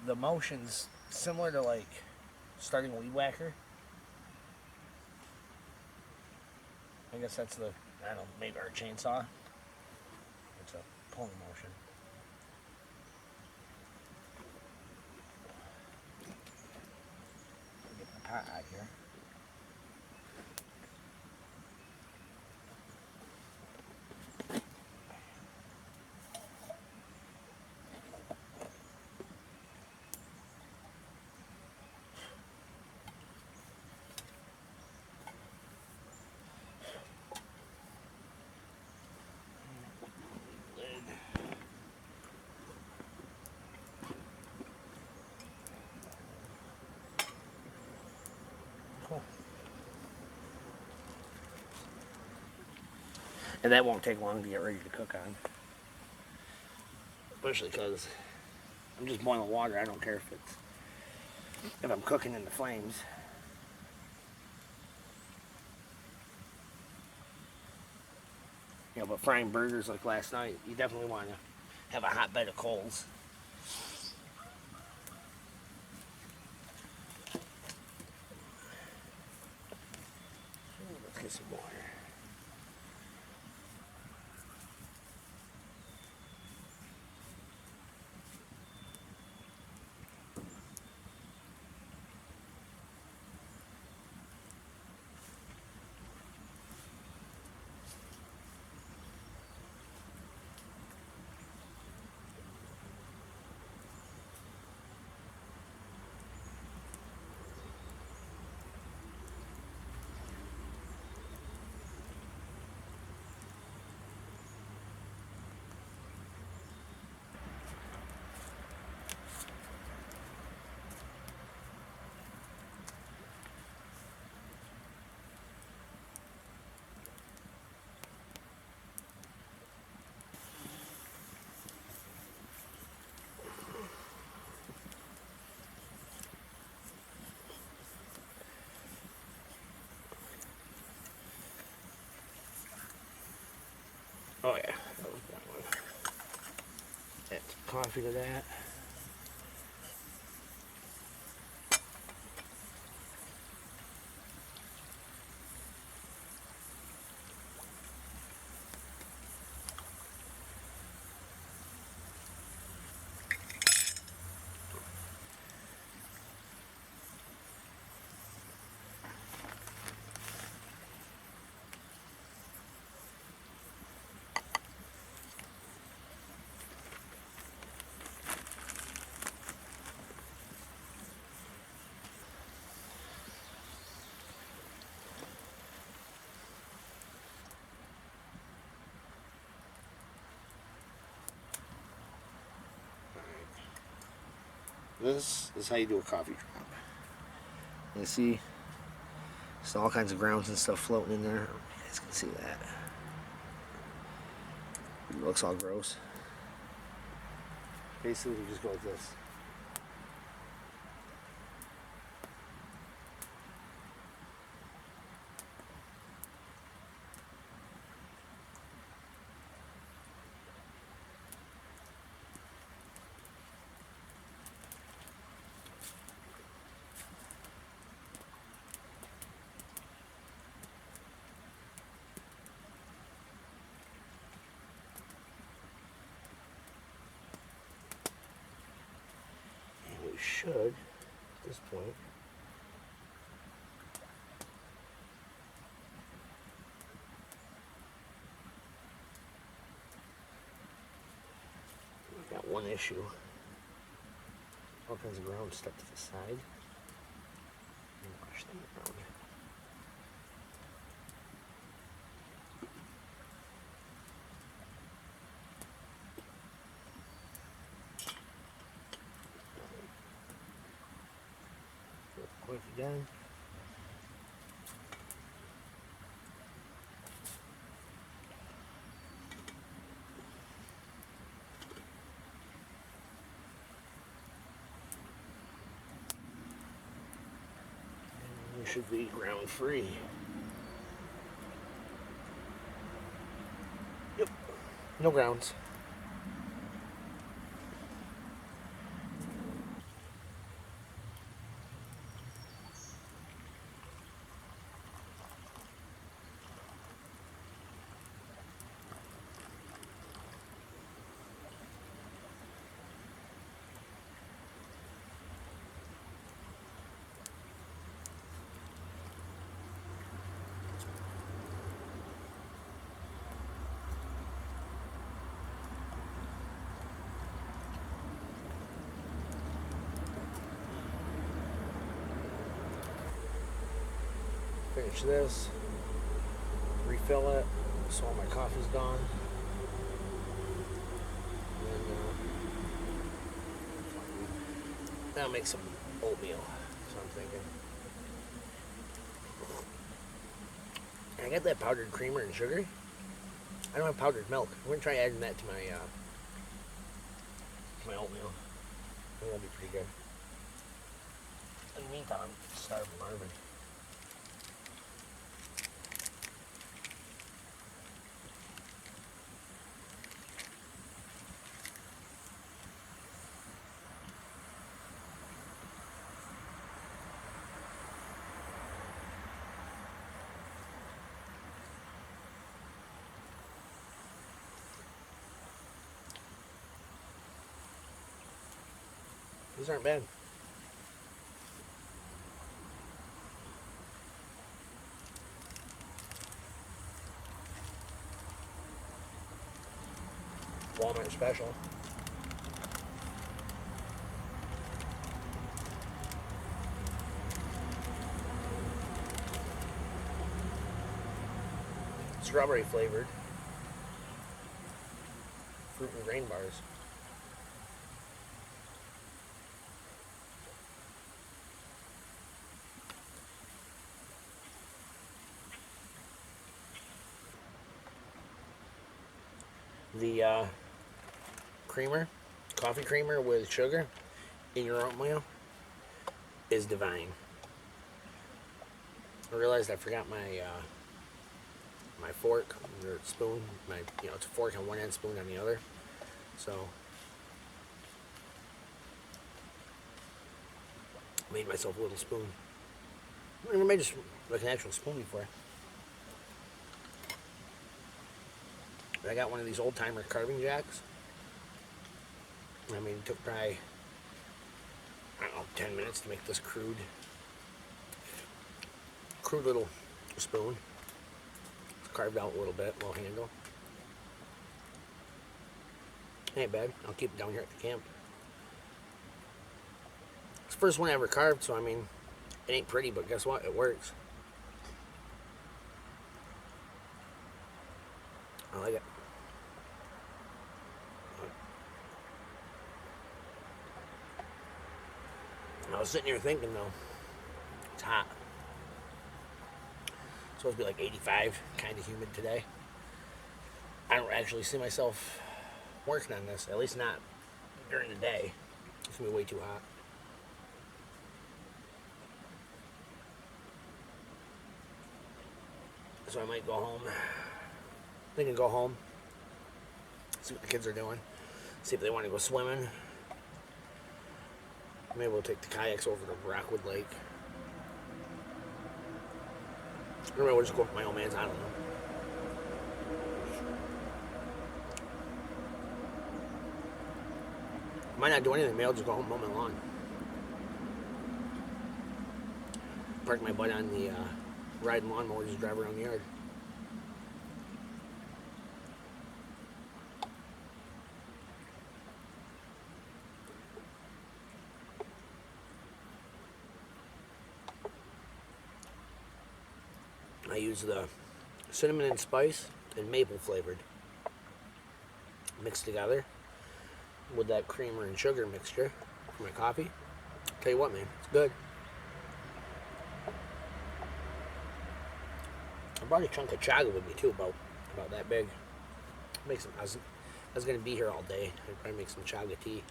The motion's similar to like starting a weed whacker. I guess that's the, I don't know, maybe our chainsaw. It's a pulling motion. Get the pot out here. Cool. And that won't take long to get ready to cook on. Especially because I'm just boiling water. I don't care if I'm cooking in the flames. You know, but frying burgers like last night, you definitely want to have a hot bed of coals. Let's get some water. Oh yeah, that was that one. Add some coffee to that. This is how you do a coffee drop. You see, there's all kinds of grounds and stuff floating in there. You guys can see that. It looks all gross. Basically, you just go like this. Should, at this point, one issue. All kinds of ground stuck to the side. Wash them around. Quick again. And you should be ground free. Yep, no grounds. Finish this, refill it, so all my coffee's gone. And then I'll make some oatmeal, so I'm thinking. And I got that powdered creamer and sugar. I don't have powdered milk. I'm going to try adding that to my oatmeal. I think that'll be pretty good. In the meantime, I'm starving Marvin. These aren't bad. Walmart special. Strawberry flavored. Fruit and grain bars. The creamer, coffee creamer with sugar in your oatmeal is divine. I realized I forgot my my fork or spoon. It's a fork on one end, spoon on the other. So made myself a little spoon. I never made just like an actual spoon before. I got one of these old-timer carving jacks. I mean, it took probably, I don't know, 10 minutes to make this crude little spoon. It's carved out a little bit, little handle. Ain't bad. I'll keep it down here at the camp. It's the first one I ever carved, so I mean, it ain't pretty, but guess what? It works. I like it. I was sitting here thinking, though, it's hot. It's supposed to be like 85, kind of humid today. I don't actually see myself working on this, at least not during the day. It's going to be way too hot. So I might go home. They can go home, see what the kids are doing, see if they want to go swimming. Maybe we'll take the kayaks over to Rockwood Lake. Or maybe we'll just go up to my old man's, I don't know. Might not do anything, maybe I'll just go home, mow my lawn. Park my butt on the riding lawnmower, just drive around the yard. use the cinnamon and spice and maple flavored mixed together with that creamer and sugar mixture for my coffee. Tell you what, man, it's good. I brought a chunk of chaga with me too, about that big. Make some. I was gonna be here all day. I'd probably make some chaga tea.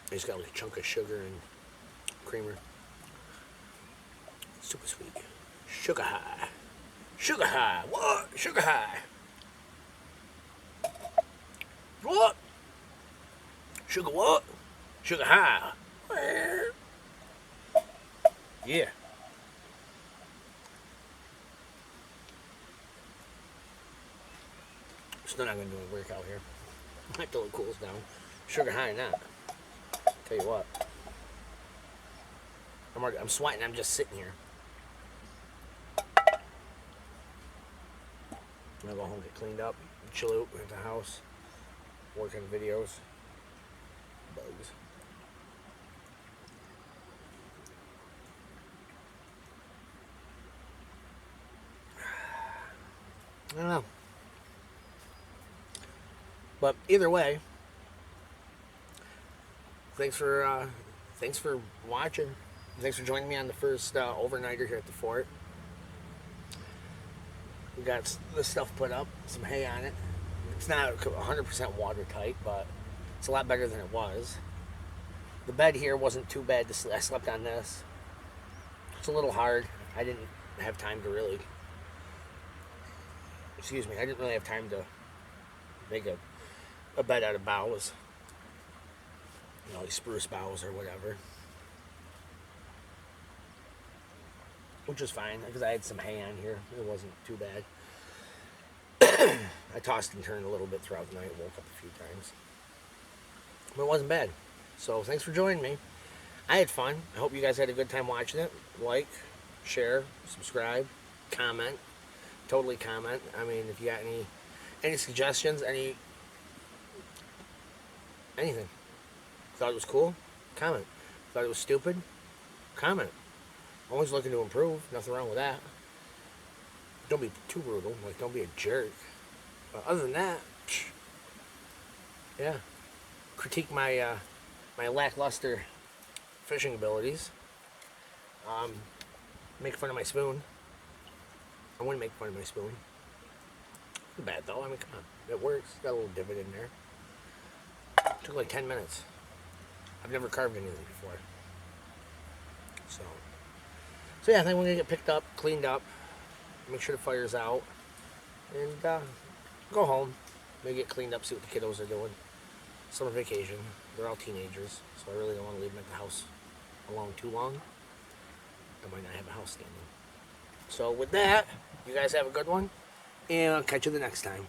I just got like a chunk of sugar and creamer. Super sweet. Sugar high. Sugar high. What? Sugar high. What? Sugar what? Sugar high. Yeah. Still not gonna do any work out here. Until it cools down. Sugar high or not. Tell you what. I'm sweating. I'm just sitting here. I'm gonna go home, get cleaned up, chill out at the house, work on videos. Bugs. I don't know. But either way, thanks for watching. Thanks for joining me on the first overnighter here at the fort. We got the stuff put up, some hay on it. It's not 100% watertight, but it's a lot better than it was. The bed here wasn't too bad. I slept on this. It's a little hard. I didn't have time to really... Excuse me. I didn't really have time to make a bed out of boughs. You know, like spruce boughs or whatever. Which was fine, because I had some hay on here. It wasn't too bad. I tossed and turned a little bit throughout the night, woke up a few times. But it wasn't bad. So, thanks for joining me. I had fun. I hope you guys had a good time watching it. Like, share, subscribe, comment. Totally comment. I mean, if you got any suggestions, anything. Thought it was cool? Comment. Thought it was stupid? Comment. Always looking to improve. Nothing wrong with that. Don't be too brutal. Like, don't be a jerk. But other than that, yeah. Critique my my lackluster fishing abilities. Make fun of my spoon. I wouldn't make fun of my spoon. Not bad though. I mean, come on. It works. Got a little divot in there. Took like 10 minutes. I've never carved anything before. So yeah, I think we're going to get picked up, cleaned up, make sure the fire's out, and go home, maybe get cleaned up, see what the kiddos are doing. Summer vacation. They're all teenagers, so I really don't want to leave them at the house alone too long. I might not have a house standing. So with that, you guys have a good one, and I'll catch you the next time.